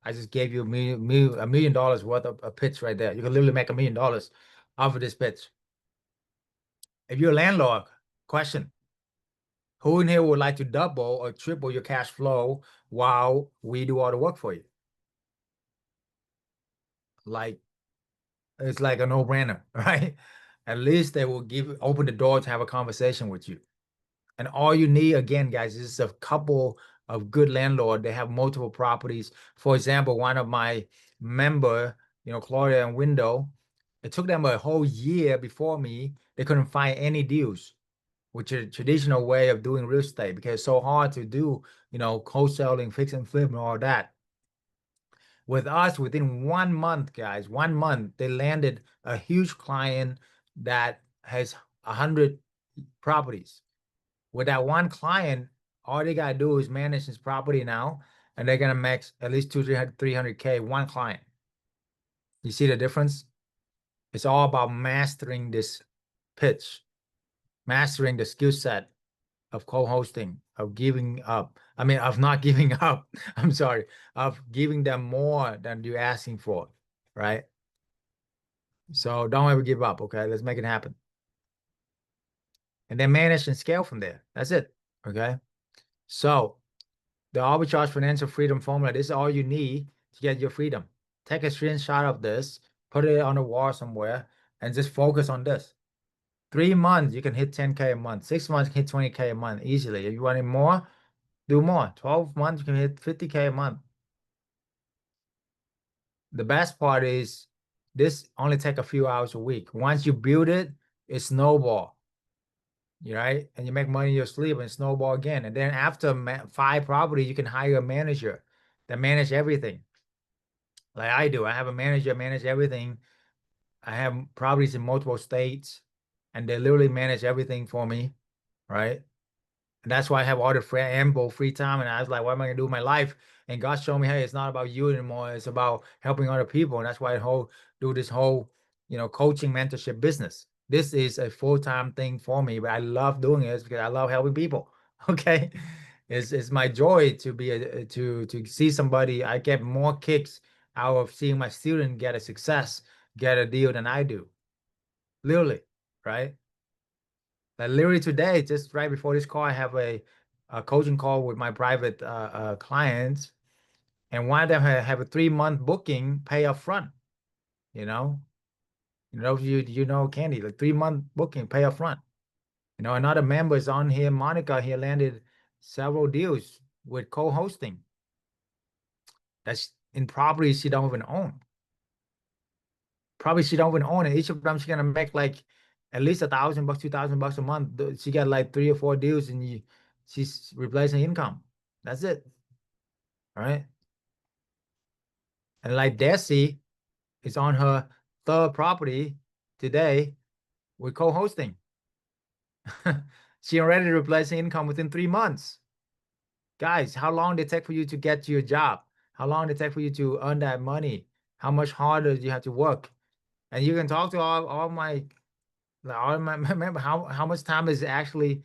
I just gave you $1 million worth of a pitch right there. You can literally make $1 million off of this pitch. If you're a landlord, question, who in here would like to double or triple your cash flow while we do all the work for you? Like, it's like a no-brainer, right? At least they will open the door to have a conversation with you. And all you need, again, guys, is a couple of good landlord. They have multiple properties. For example, one of my member, you know, Claudia and Window, it took them a whole year before me. They couldn't find any deals, which is a traditional way of doing real estate because it's so hard to do, you know, wholesaling, fix and flip and all that. With us, within 1 month, guys, 1 month, they landed a huge client, that has 100 properties. With that one client, all they gotta do is manage his property now, and they're gonna make at least 300K one client. You see the difference? It's all about mastering this pitch, mastering the skill set of co-hosting, of giving up. I mean, of not giving up. I'm sorry, of giving them more than you're asking for, right? So don't ever give up, okay? Let's make it happen. And then manage and scale from there. That's it, okay? So the arbitrage financial freedom formula, this is all you need to get your freedom. Take a screenshot of this, put it on the wall somewhere, and just focus on this. 3 months, you can hit 10K a month. 6 months, you can hit 20K a month easily. If you want it more, do more. 12 months, you can hit 50K a month. The best part is this only take a few hours a week. Once you build it, it snowball, right? And you make money in your sleep and snowball again. And then after 5 properties, you can hire a manager that manage everything. Like I do. I have a manager manage everything. I have properties in multiple states, and they literally manage everything for me, right? And that's why I have all the ample free time. And I was like, what am I gonna do with my life? And God showed me, hey, it's not about you anymore. It's about helping other people. And that's why I do this whole, coaching mentorship business. This is a full-time thing for me, but I love doing it because I love helping people. Okay. It's my joy to be to see somebody. I get more kicks out of seeing my student get a success, get a deal than I do. Literally, right? Like literally today, just right before this call, I have a coaching call with my private clients, and one of them have a 3-month booking, pay up front. You know, Candy, like 3-month booking, pay up front. Another member is on here, Monica. He landed several deals with co-hosting. That's in properties she don't even own. Probably she don't even own it. Each of them she's gonna make like at least $1,000, $2,000 a month. She got like 3 or 4 deals, and she's replacing income. That's it. All right. And like Desi is on her 3rd property today with co-hosting. She already replacing income within 3 months. Guys, how long did it take for you to get to your job? How long did it take for you to earn that money? How much harder do you have to work? And you can talk to all my remember how much time does it actually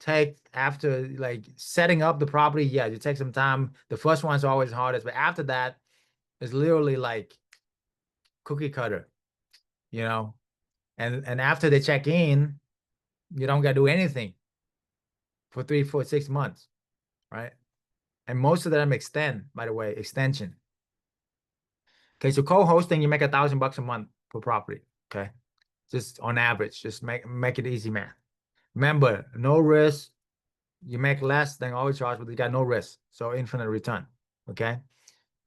take after like setting up the property? Yeah, it takes some time. The first one's always hardest, but after that, it's literally like cookie cutter, And after they check in, you don't gotta do anything for 3, 4, 6 months, right? And most of them extend, by the way, extension. Okay, so co-hosting, you make $1,000 a month per property. Okay, just on average, just make it easy, man. Remember, no risk. You make less than arbitrage, but you got no risk. So infinite return. Okay.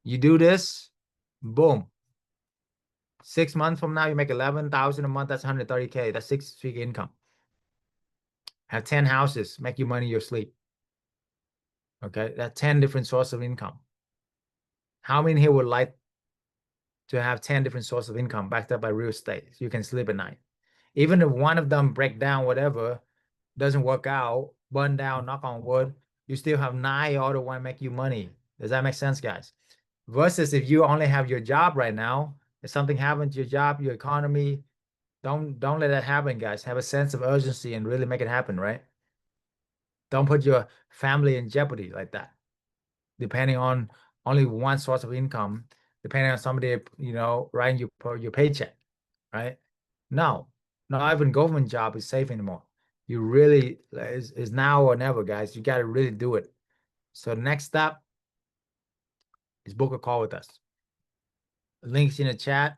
You do this, boom. 6 months from now, you make 11,000 a month. That's 130K. That's 6-figure income. Have 10 houses, make you money in your sleep. Okay. That's 10 different sources of income. How many here would like to have 10 different sources of income backed up by real estate so you can sleep at night? Even if one of them break down, whatever, doesn't work out, burn down, knock on wood, you still have 9 other one make you money. Does that make sense, guys? Versus if you only have your job right now, if something happens to your job, your economy, don't let that happen, guys. Have a sense of urgency and really make it happen, right? Don't put your family in jeopardy like that, depending on only one source of income, depending on somebody, writing your paycheck, right? No, not even government job is safe anymore. You really is now or never, guys. You got to really do it. So the next step is book a call with us. Links in the chat.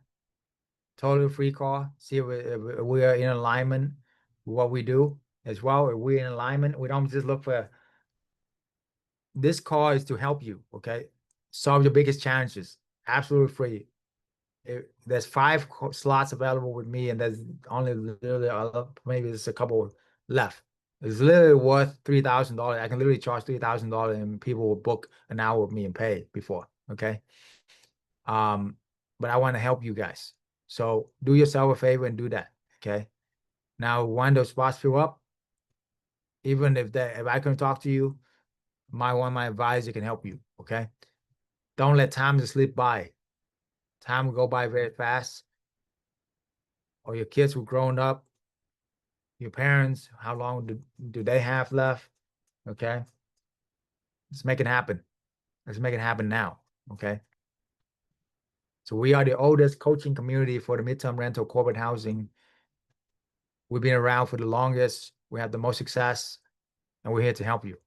Totally free call. See if we are in alignment with what we do as well. If we're in alignment, we don't just look for. This call is to help you, okay? Solve your biggest challenges. Absolutely free. There's 5 slots available with me, and there's only literally maybe there's a couple left. It's literally worth $3,000. I can literally charge $3,000, and people will book an hour with me and pay before. Okay. But I want to help you guys. So do yourself a favor and do that. Okay. Now, when those spots fill up, even if I can talk to you, one of my advisor can help you, okay? Don't let time just slip by. Time will go by very fast. Or your kids will grown up. Your parents, how long do they have left? Okay. Let's make it happen. Let's make it happen now. Okay. So we are the oldest coaching community for the midterm rental corporate housing. We've been around for the longest. We have the most success, and we're here to help you.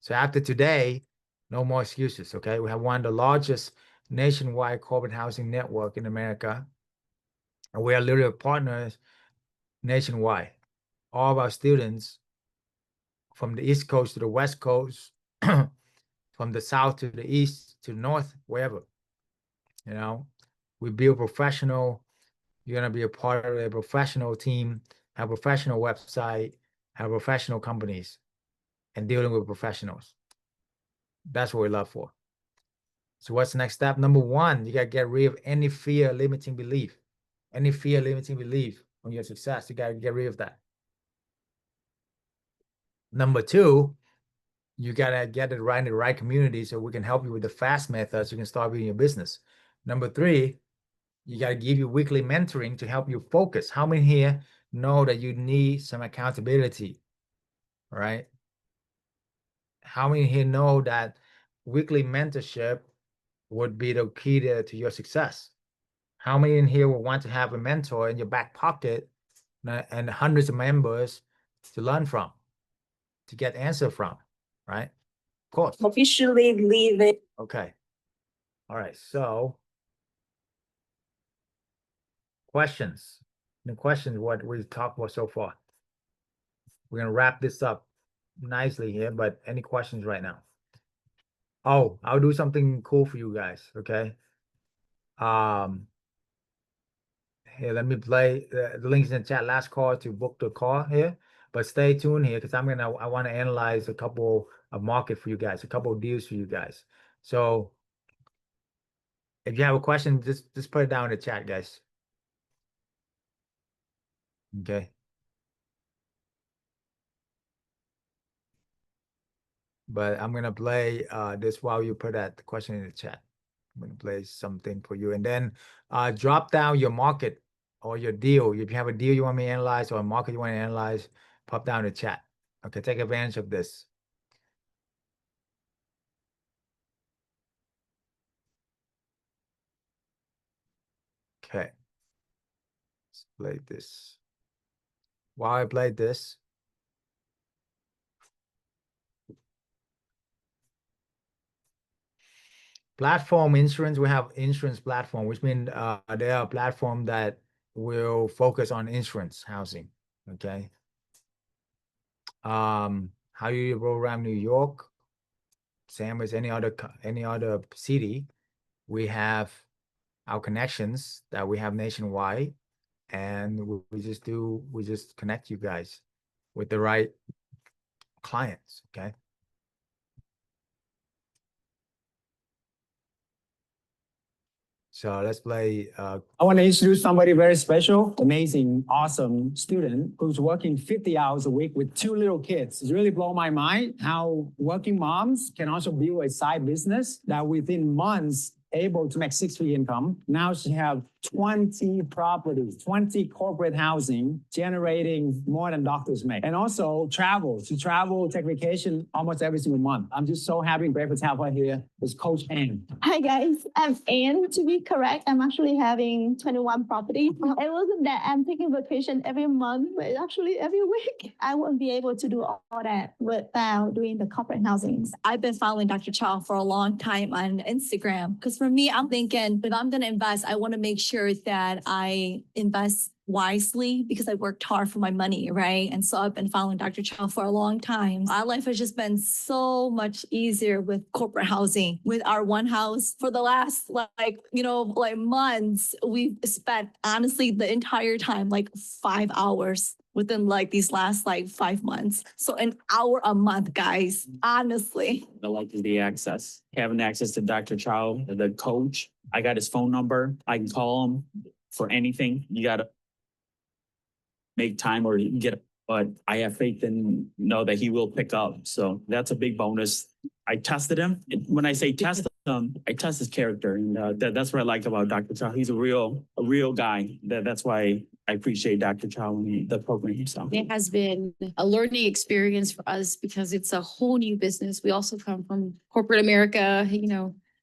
So after today, no more excuses. Okay. We have one of the largest nationwide corporate housing network in America. And we are literally partners nationwide. All of our students from the East Coast to the West Coast, from the South to the East to the North, wherever. You know, we build professional. You're going to be a part of a professional team, have a professional website, have professional companies, and dealing with professionals. That's what we love for. So what's the next step? Number one, you got to get rid of any fear, limiting belief. Any fear, limiting belief on your success. You got to get rid of that. Number two, you got to get it right in the right community so we can help you with the fast method so you can start building your business. Number three, you got to give you weekly mentoring to help you focus. How many here know that you need some accountability, right? How many here know that weekly mentorship would be the key to your success? How many in here will want to have a mentor in your back pocket and hundreds of members to learn from, to get answer from, right? Of course. Officially leave it. Okay. All right. So questions. The questions, what we've talked about so far. We're going to wrap this up nicely here, but any questions right now? Oh, I'll do something cool for you guys. Okay. Here, let me play the links in the chat. Last call to book the call here, but stay tuned here because I want to analyze a couple of market for you guys, a couple of deals for you guys. So if you have a question, just put it down in the chat, guys. Okay. But I'm gonna play this while you put that question in the chat. I'm gonna play something for you, and then drop down your market or your deal. If you have a deal you want me to analyze or a market you want to analyze, pop down the chat. Okay, take advantage of this. Okay, let's play this. While I play this, platform insurance, we have insurance platform, which means they are a platform that will focus on insurance housing. Okay. How do you roll around New York? Same as any other city. We have our connections that we have nationwide, and we just connect you guys with the right clients. Okay. So let's play. I want to introduce somebody very special, amazing, awesome student who's working 50 hours a week with 2 little kids. It's really blown my mind how working moms can also build a side business that within months able to make 6-figure income. Now she have 20 properties, 20 corporate housing, generating more than doctors make. And also she travel, take vacation almost every single month. I'm just so happy and grateful to have her here. It's Coach Ann. Hi guys, I'm Ann. To be correct, I'm actually having 21 properties. It wasn't that I'm taking vacation every month, but actually every week. I won't be able to do all that without doing the corporate housing. I've been following Dr. Chau for a long time on Instagram because for me, I'm thinking if I'm going to invest, I want to make sure that I invest wisely because I worked hard for my money, right? And so I've been following Dr. Chau for a long time. Our life has just been so much easier with corporate housing. With our one house for the last months, we've spent honestly the entire time 5 hours within these last 5 months. So an hour a month, guys, honestly. I like the access, having access to Dr. Chau, the coach. I got his phone number. I can call him for anything. You got to make time or get, but I have faith and know that he will pick up. So that's a big bonus. I tested him. When I say test him, I test his character, and that's what I like about Dr. Chau. He's a real guy. That's why I appreciate Dr. Chau and the program. So it has been a learning experience for us because it's a whole new business. We also come from corporate America,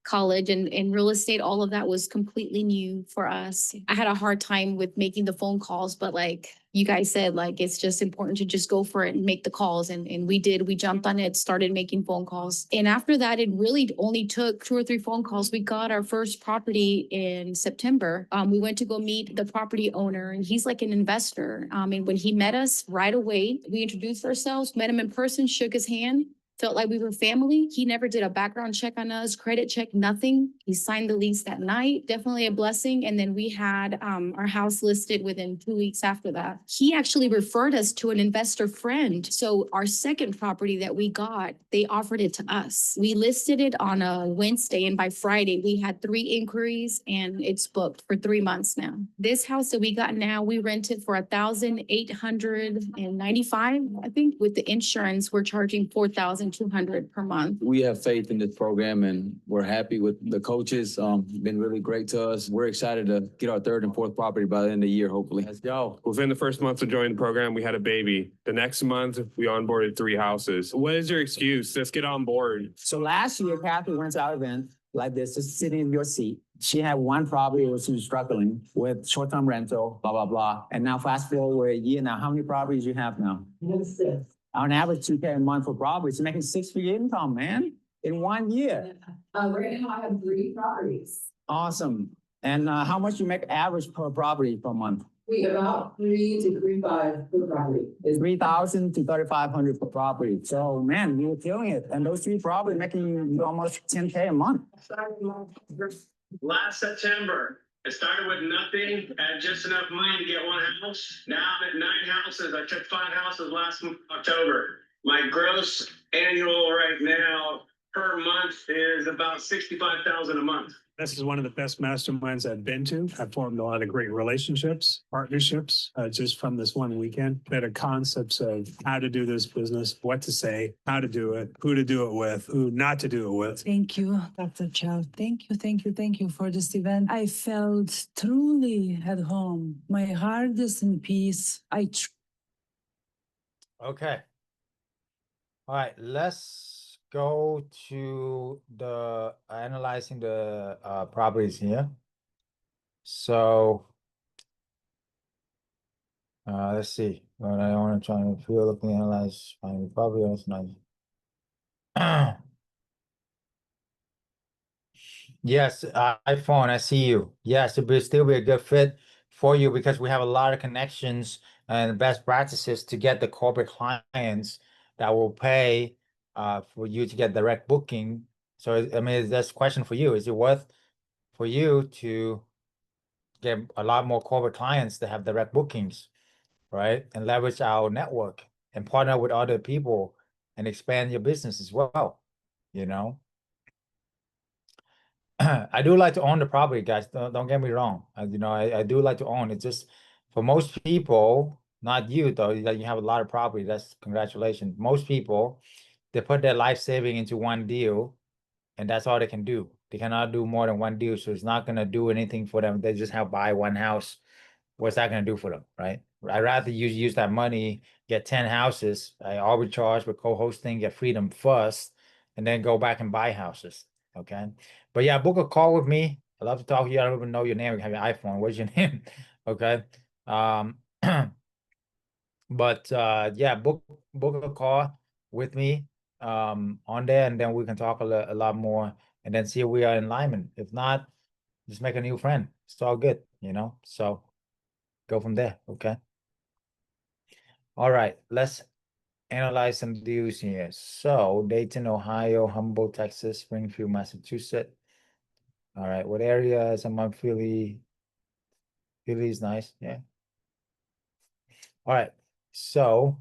college and real estate. All of that was completely new for us. I had a hard time with making the phone calls, but like you guys said, like, it's just important to just go for it and make the calls. And we did, we jumped on it, started making phone calls. And after that, it really only took 2 or 3 phone calls. We got our first property in September. We went to go meet the property owner, and he's like an investor. And when he met us right away, we introduced ourselves, met him in person, shook his hand. Felt like we were family. He never did a background check on us, credit check, nothing. He signed the lease that night. Definitely a blessing. And then we had our house listed within 2 weeks after that. He actually referred us to an investor friend. So our second property that we got, they offered it to us. We listed it on a Wednesday, and by Friday, we had 3 inquiries, and it's booked for 3 months now. This house that we got now, we rented for $1,895. I think with the insurance, we're charging $4,200 per month. We have faith in this program, and we're happy with the coaches. Been really great to us. We're excited to get our 3rd and 4th property by the end of the year, hopefully. let's go. Within the first month of joining the program, we had a baby. The next month, we onboarded 3 houses. What is your excuse? Let's get on board. So last year, Kathy went to our event like this, just sitting in your seat. She had one property where she was struggling with short-term rental, blah, blah, blah. And now fast forward a year now, how many properties you have now? On average, $2K a month for properties. You're making 6-figure income, man, in 1 year. Right now I have 3 properties. Awesome. And how much you make average per property per month? We about 3 to 3.5 per property. It's 3,000 to 3,500 per property. So man, you're killing it. And those 3 properties making you almost 10K a month. Last September, I started with nothing, had just enough money to get 1 house. Now I'm at 9 houses. I took 5 houses last October. My gross annual right now per month is about $65,000 a month. This is one of the best masterminds I've been to. I've formed a lot of great relationships, partnerships, just from this one weekend. Better concepts of how to do this business, what to say, how to do it, who to do it with, who not to do it with. Thank you, Dr. Chau. Thank you for this event. I felt truly at home. My heart is in peace. Okay. All right, let's go to the analyzing the properties here. So let's see. What I want to try to feel, looking, analyze, find the property. That's nice. Yes, iPhone, I see you. Yes, it would still be a good fit for you because we have a lot of connections and best practices to get the corporate clients that will pay for you to get direct booking. So, I mean, that's a question for you. Is it worth for you to get a lot more corporate clients that have direct bookings, right? And leverage our network and partner with other people and expand your business as well, I do like to own the property, guys. Don't get me wrong. I do like to own. It's just for most people, not you though, that you have a lot of property. That's congratulations. Most people, they put their life saving into one deal, and that's all they can do. They cannot do more than one deal, so it's not gonna do anything for them. They just have buy one house. What's that gonna do for them, right? I'd rather use that money, get 10 houses, I arbitrage with co-hosting, get freedom first, and then go back and buy houses. Okay. But yeah, book a call with me. I love to talk to you. I don't even know your name. We have your iPhone. What's your name? Okay. But yeah, book a call with me on there, and then we can talk a lot more and then see if we are in alignment. If not, just make a new friend. It's all good, so go from there. Okay. All right, let's analyze some deals here. So Dayton, Ohio, Humboldt, Texas, Springfield, Massachusetts. All right, what area is among Philly? Philly is nice, yeah. All right, so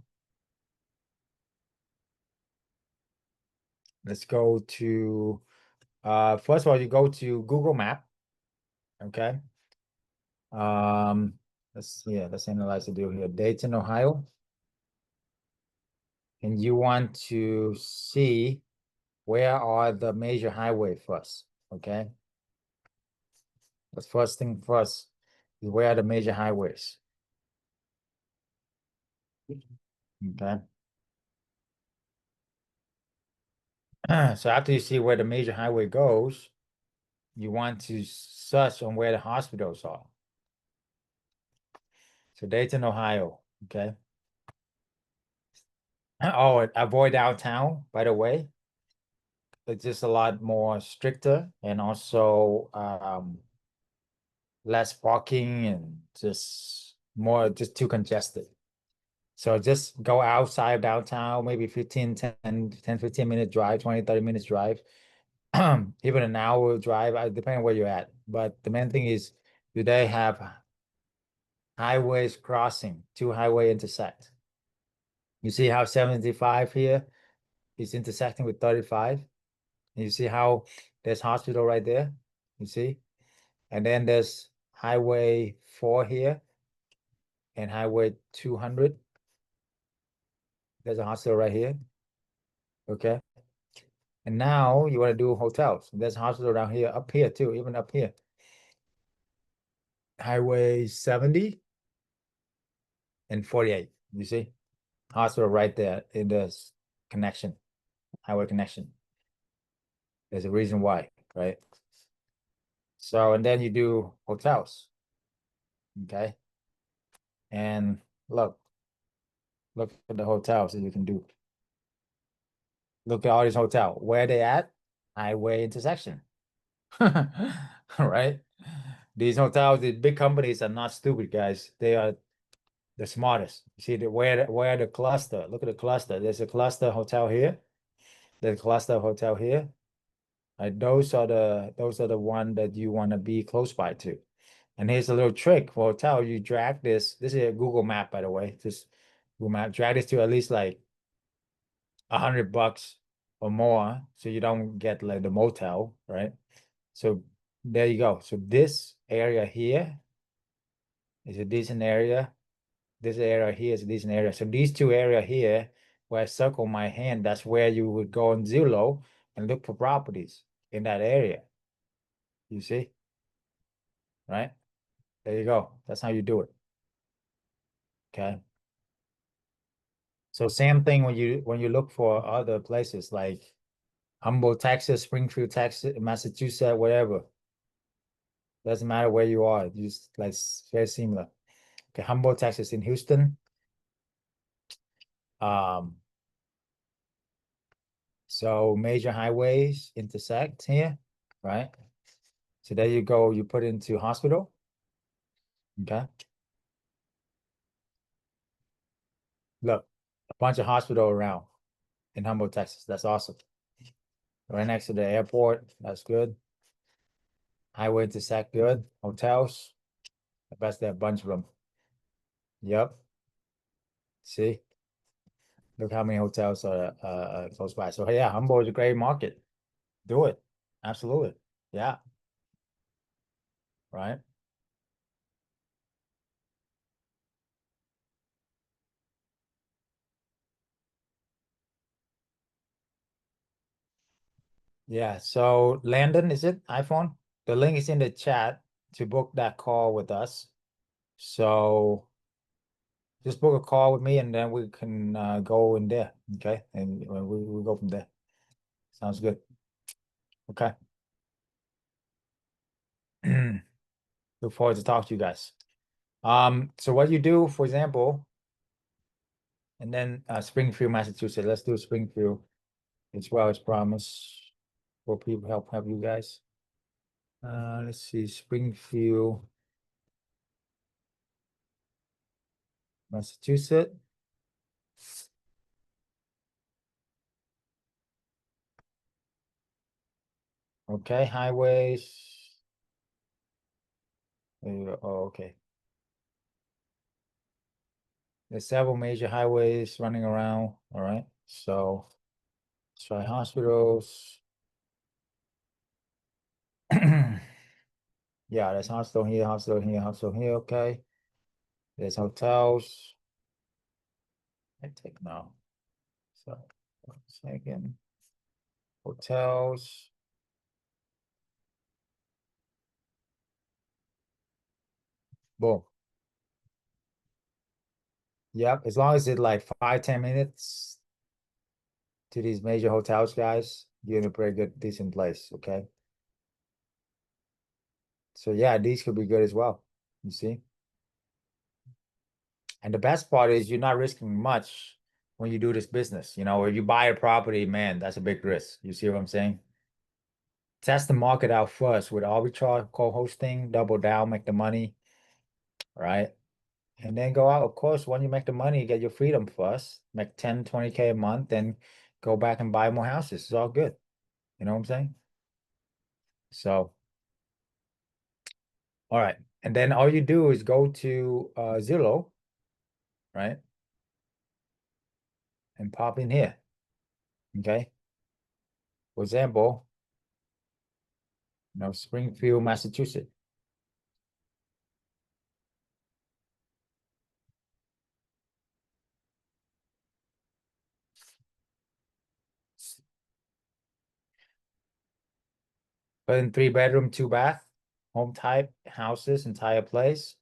let's go to first of all, you go to Google Map. Okay. let's analyze the deal here. Dayton, Ohio. And you want to see where are the major highway first, okay? The first thing first is where are the major highways? Okay. So after you see where the major highway goes, you want to search on where the hospitals are. So Dayton, Ohio, okay? Oh, avoid downtown, by the way. It's just a lot more stricter and also less parking and just too congested. So just go outside of downtown, maybe 15 minute drive, 20, 30 minutes drive. Even an hour drive, depending on where you're at. But the main thing is, do they have highways crossing, two highway intersect? You see how 75 here is intersecting with 35? And you see how there's hospital right there? You see? And then there's highway 4 here and highway 200. There's a hospital right here. Okay. And now you want to do hotels. There's a hospital down here, up here too, even up here. Highway 70 and 48. You see? Hospital right there in this connection, highway connection. There's a reason why, right? So, and then you do hotels. Okay. And look at the hotels that you can do. Look at all these hotels. Where they at? Highway intersection. Right? These hotels, the big companies are not stupid, guys. They are the smartest. You see where the cluster. Look at the cluster. There's a cluster hotel here. There's a cluster hotel here. Right? Those are the one that you want to be close by to. And here's a little trick for hotel. You drag this. This is a Google map, by the way. Just Google map. Drag this to at least like $100 or more, so you don't get like the motel, right? So there you go. So this area here is a decent area. This area here is a decent area. So these two area here, where I circle my hand, that's where you would go on Zillow and look for properties in that area. You see? Right? There you go. That's how you do it. Okay. So same thing when you look for other places like Humboldt, Texas, Springfield, Texas, Massachusetts, whatever. Doesn't matter where you are, just like very similar. Okay, Humboldt, Texas in Houston. So major highways intersect here, right? So there you go, you put into hospital. Okay. Look, a bunch of hospital around in Humboldt, Texas. That's awesome. Right next to the airport. That's good. Highway intersect, good. Hotels. I bet there are a bunch of them. Yep. See? Look how many hotels are close by. So yeah, Humboldt is a great market. Do it. Absolutely. Yeah. Right. Yeah. So Landon, is it iPhone? The link is in the chat to book that call with us. So just book a call with me and then we can go in there. Okay. And we'll go from there. Sounds good. Okay. Look forward to talk to you guys. So what you do, for example, and then Springfield, Massachusetts. Let's do Springfield as well as promised. For people help you guys. Let's see, Springfield, Massachusetts. Okay, highways. There you go. Oh, okay. There's several major highways running around. All right. So let's try hospitals. Yeah, there's hospital here, hospital here, hospital here. Okay. There's hotels. I take now. So 1 second. Hotels. Boom. Yep, as long as it's like 5-10 minutes to these major hotels, guys, you're in a pretty good, decent place, okay? So yeah, these could be good as well, you see? And the best part is you're not risking much when you do this business. You know, if you buy a property, man, that's a big risk. You see what I'm saying? Test the market out first with arbitrage, co-hosting, double down, make the money, right? And then go out. Of course, when you make the money, you get your freedom first, make 10, 20K a month, then go back and buy more houses. It's all good. You know what I'm saying? So, all right. And then all you do is go to Zillow, right? And pop in here. Okay. For example, Springfield, Massachusetts. But in 3 bedroom, 2 bath, home type, houses, entire place.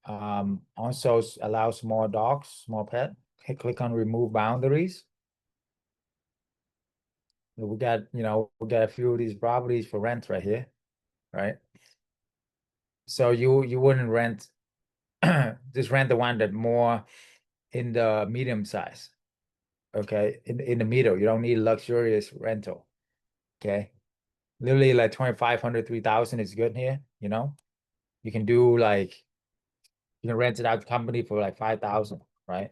Also allows small dogs, small pet. Click on remove boundaries. We got a few of these properties for rent right here, right? So you wouldn't rent, just rent the one that more in the medium size, okay? In the middle, you don't need luxurious rental, okay? Literally like 2,500, 3,000 is good here, You can do you can rent it out to company for like 5,000, right?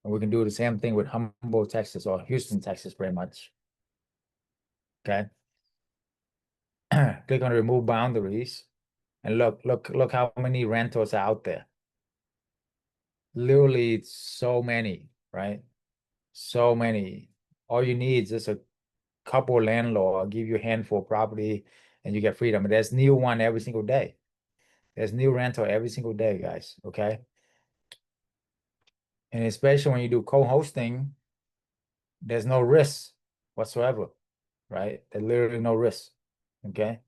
And we can do the same thing with Humboldt, Texas, or Houston, Texas, pretty much. Okay. Click on remove boundaries and look how many rentals are out there. Literally, it's so many, right? So many. All you need is just a couple landlord, give you a handful of property, and you get freedom. And there's new one every single day. There's new rental every single day, guys. Okay. And especially when you do co-hosting, there's no risk whatsoever, right? There's literally no risk. Okay.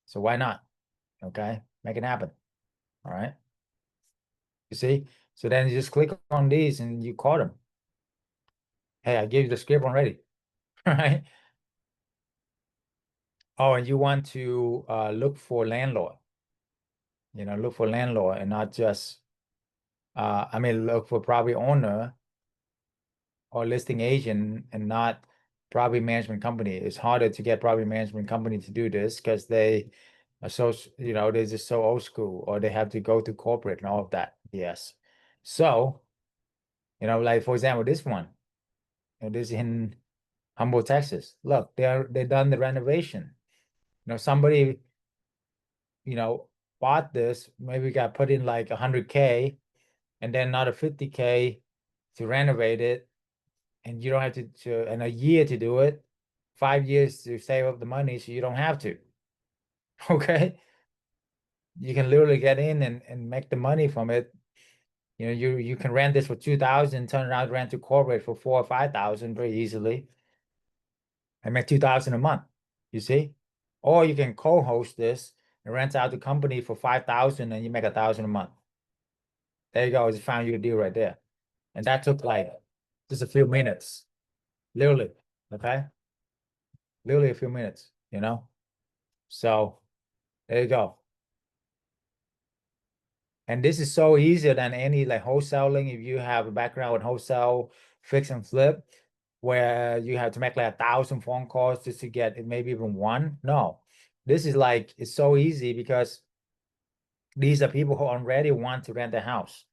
So why not? Okay. Make it happen. All right. You see? So then you just click on these and you call them. Hey, I gave you the script already. Right? Oh, and you want to look for landlord. Look for landlord and not just look for property owner or listing agent and not property management company. It's harder to get property management company to do this because they are so, they're just so old school, or they have to go to corporate and all of that. Yes. So, like for example, this one, this in Humboldt, Texas. Look, they done the renovation. Somebody, bought this, maybe got put in like 100K and then another 50K to renovate it. And you don't have to and a year to do it, 5 years to save up the money, so you don't have to. Okay. You can literally get in and make the money from it. You can rent this for 2,000, turn around, rent to corporate for 4,000 or 5,000 very easily, and make 2,000 a month. You see? Or you can co-host this and rent out the company for 5,000 and you make 1,000 a month. There you go. I just found you a deal right there. And that took like just a few minutes. Literally. Okay. Literally a few minutes, So there you go. And this is so easier than any like wholesaling. If you have a background with wholesale, fix and flip, where you have to make like 1,000 phone calls just to get maybe even one. No, this is like, it's so easy because these are people who already want to rent a house.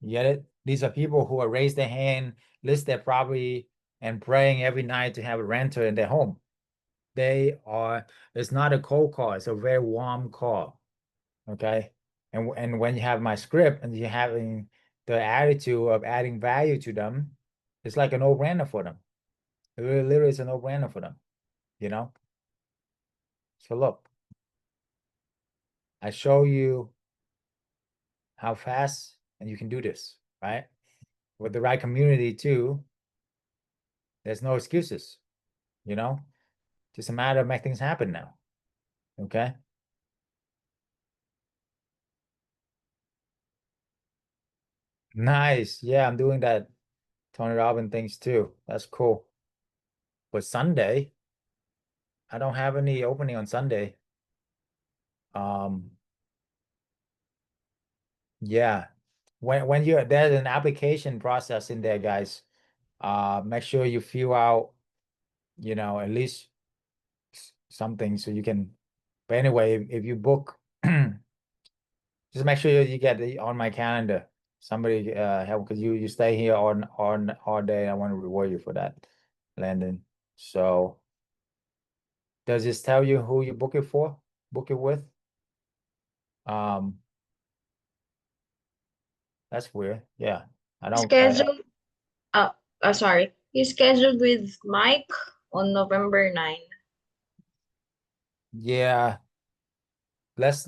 You get it? These are people who are raised their hand, list their property, and praying every night to have a renter in their home. It's not a cold call, it's a very warm call. Okay. And when you have my script and you're having the attitude of adding value to them, it's like a no-brainer for them. It really, literally is a no-brainer for them, So look, I show you how fast and you can do this, right? With the right community too, there's no excuses, you know? Just a matter of making things happen now. Okay. Nice. Yeah, I'm doing that Tony Robbins things too. That's cool. But Sunday, I don't have any opening on Sunday. Yeah. When you there's an application process in there, guys. Make sure you fill out, at least something so you can. But anyway, if you book, just make sure you get it on my calendar. Somebody help because you stay here on all day. I want to reward you for that, Landon. So does this tell you who you book it for? Book it with? Um, that's weird. Yeah. I don't Scheduled, sorry. He's scheduled with Mike on November 9. yeah. That's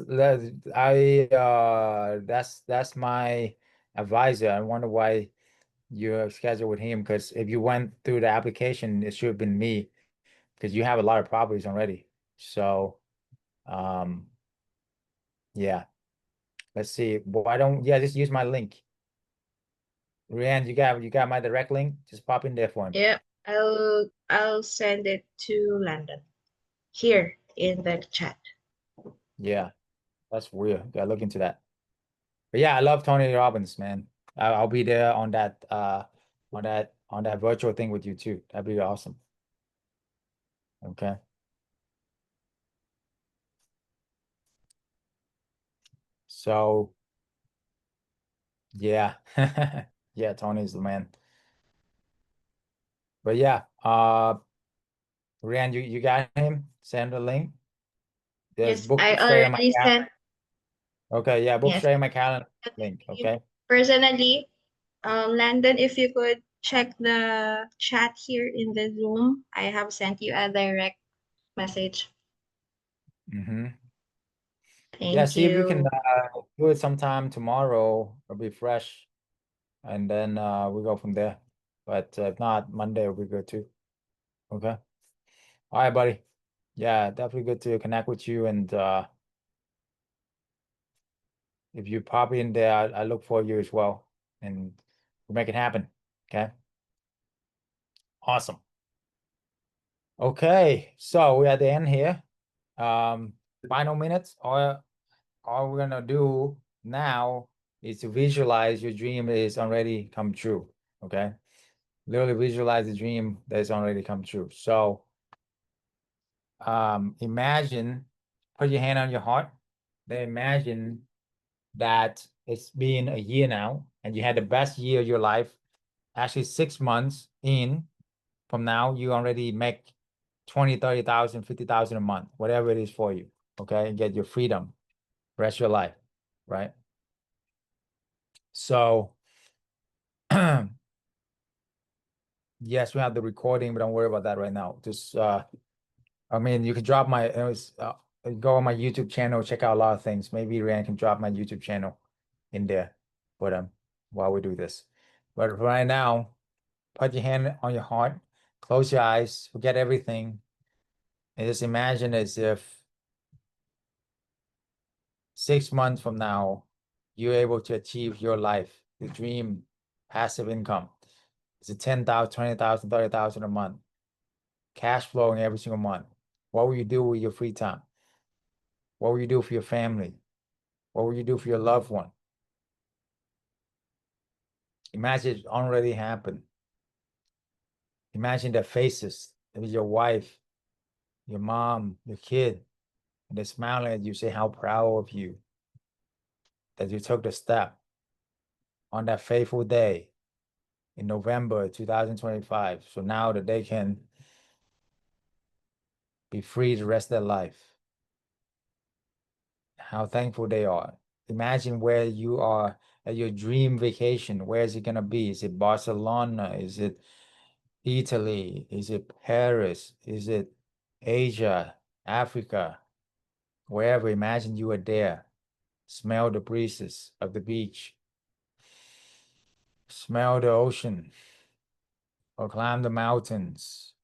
my advisor. I wonder why you're scheduled with him because if you went through the application, it should have been me because you have a lot of properties already. So, yeah, let's see. Why don't, yeah, just use my link. Rian, you got my direct link? Just pop in there for him. Yeah, I'll send it to Landon here in the chat. Yeah, that's weird. Gotta look into that. But yeah, I love Tony Robbins, man. I'll be there on that virtual thing with you too. That'd be awesome. Okay. So yeah. Yeah, Tony's the man. But yeah, Rian, you got him? Send the link. There's Yes, book I straight on my already calendar. sent. Okay, yeah, book Yes, straight on my calendar link. Okay. personally, Landon, if you could check the chat here in the Zoom, I have sent you a direct message. Mm-hmm. Yeah, Thank see if you can you. do it sometime tomorrow. It'll be fresh. And then we go from there. But if not, Monday will be good too. Okay. All right, buddy. Yeah, definitely good to connect with you. And if you pop in there, I look for you as well. And we'll make it happen. Okay. Awesome. Okay, so we're at the end here. Final minutes. All we're gonna do now is to visualize your dream is already come true. Okay. Literally visualize the dream that's already come true. So imagine, put your hand on your heart. Then imagine that it's been a year now and you had the best year of your life. Actually, 6 months in from now, you already make 20, 30,000, 50,000 a month, whatever it is for you. Okay. And get your freedom, rest of your life. Right. So yes, we have the recording, but don't worry about that right now. Just I mean, you can drop my go on my YouTube channel, check out a lot of things. Maybe Rand can drop my YouTube channel in there, but while we do this. But right now, put your hand on your heart, close your eyes, forget everything, and just imagine as if 6 months from now, you're able to achieve your life, the dream, passive income. It's a 10,000, 20,000, 30,000 a month, cash flowing every single month. What will you do with your free time? What will you do for your family? What will you do for your loved one? Imagine it already happened. Imagine their faces. It was your wife, your mom, your kid, and they're smiling at you, say how proud of you that you took the step on that fateful day in November 2025. So now that they can be free the rest of their life. How thankful they are. Imagine where you are at your dream vacation. Where is it going to be? Is it Barcelona? Is it Italy? Is it Paris? Is it Asia, Africa? Wherever, imagine you are there. Smell the breezes of the beach. Smell the ocean. Or climb the mountains.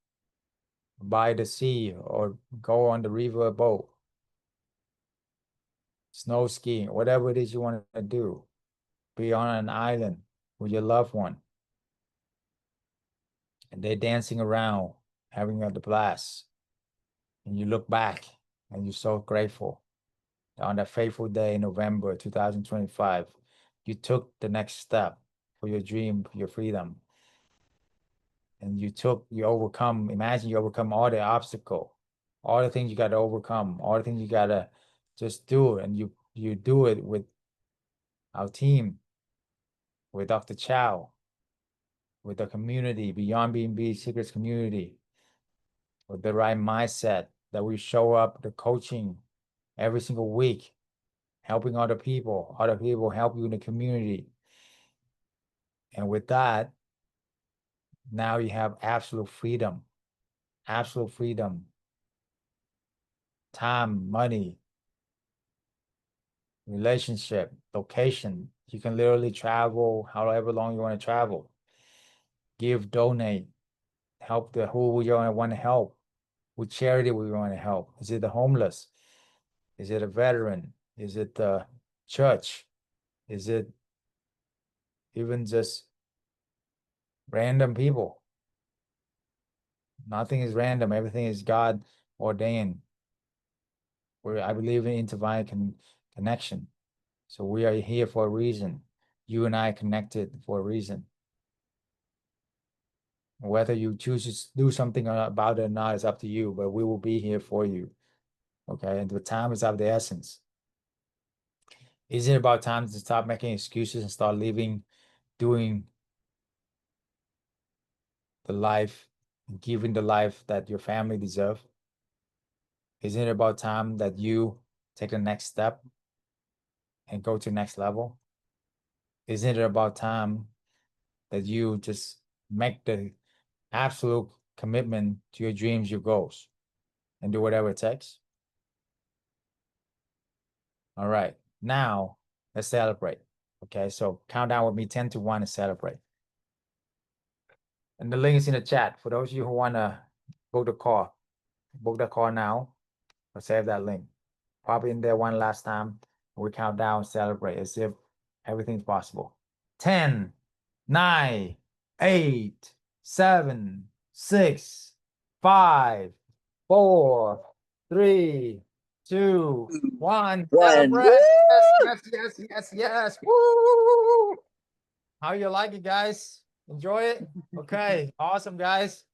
By the sea or go on the river boat. Snow skiing, whatever it is you want to do. Be on an island with your loved one. And they're dancing around, having a blast. And you look back and you're so grateful. On that fateful day in November 2025, you took the next step for your dream, for your freedom. And you overcome, imagine you overcome all the obstacle, all the things you got to overcome, all the things you got to just do. And you do it with our team, with Dr. Chau, with the community, Beyond B&B Secrets community, with the right mindset that we show up the coaching every single week, helping other people help you in the community. And with that, now you have absolute freedom, time, money, relationship, location. You can literally travel however long you want to travel. Give, donate, help who you want to help. With charity we want to help. Is it the homeless? Is it a veteran? Is it the church? Is it even just random people? Nothing is random. Everything is God ordained. I believe in divine connection. So we are here for a reason. You and I connected for a reason. Whether you choose to do something about it or not is up to you, but we will be here for you. Okay, and the time is of the essence. Is it about time to stop making excuses and start living, doing the life, giving the life that your family deserve? Isn't it about time that you take the next step and go to the next level? Isn't it about time that you just make the absolute commitment to your dreams, your goals, and do whatever it takes? All right, now let's celebrate. Okay, so count down with me 10 to 1 and celebrate. And the link is in the chat for those of you who want to book the call. Book the call now or save that link. Pop in there one last time. We count down, celebrate as if everything's possible. 10, 9, 8, 7, 6, 5, 4, 3, 2, 1. Celebrate. Yes. Woo! How you like it, guys? Enjoy it? Okay, awesome, guys.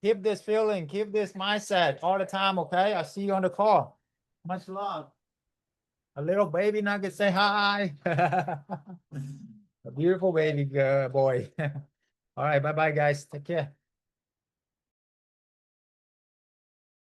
Keep this feeling, keep this mindset all the time, okay? I'll see you on the call. Much love. A little baby nugget, say hi. A beautiful baby boy. All right, bye-bye, guys. Take care.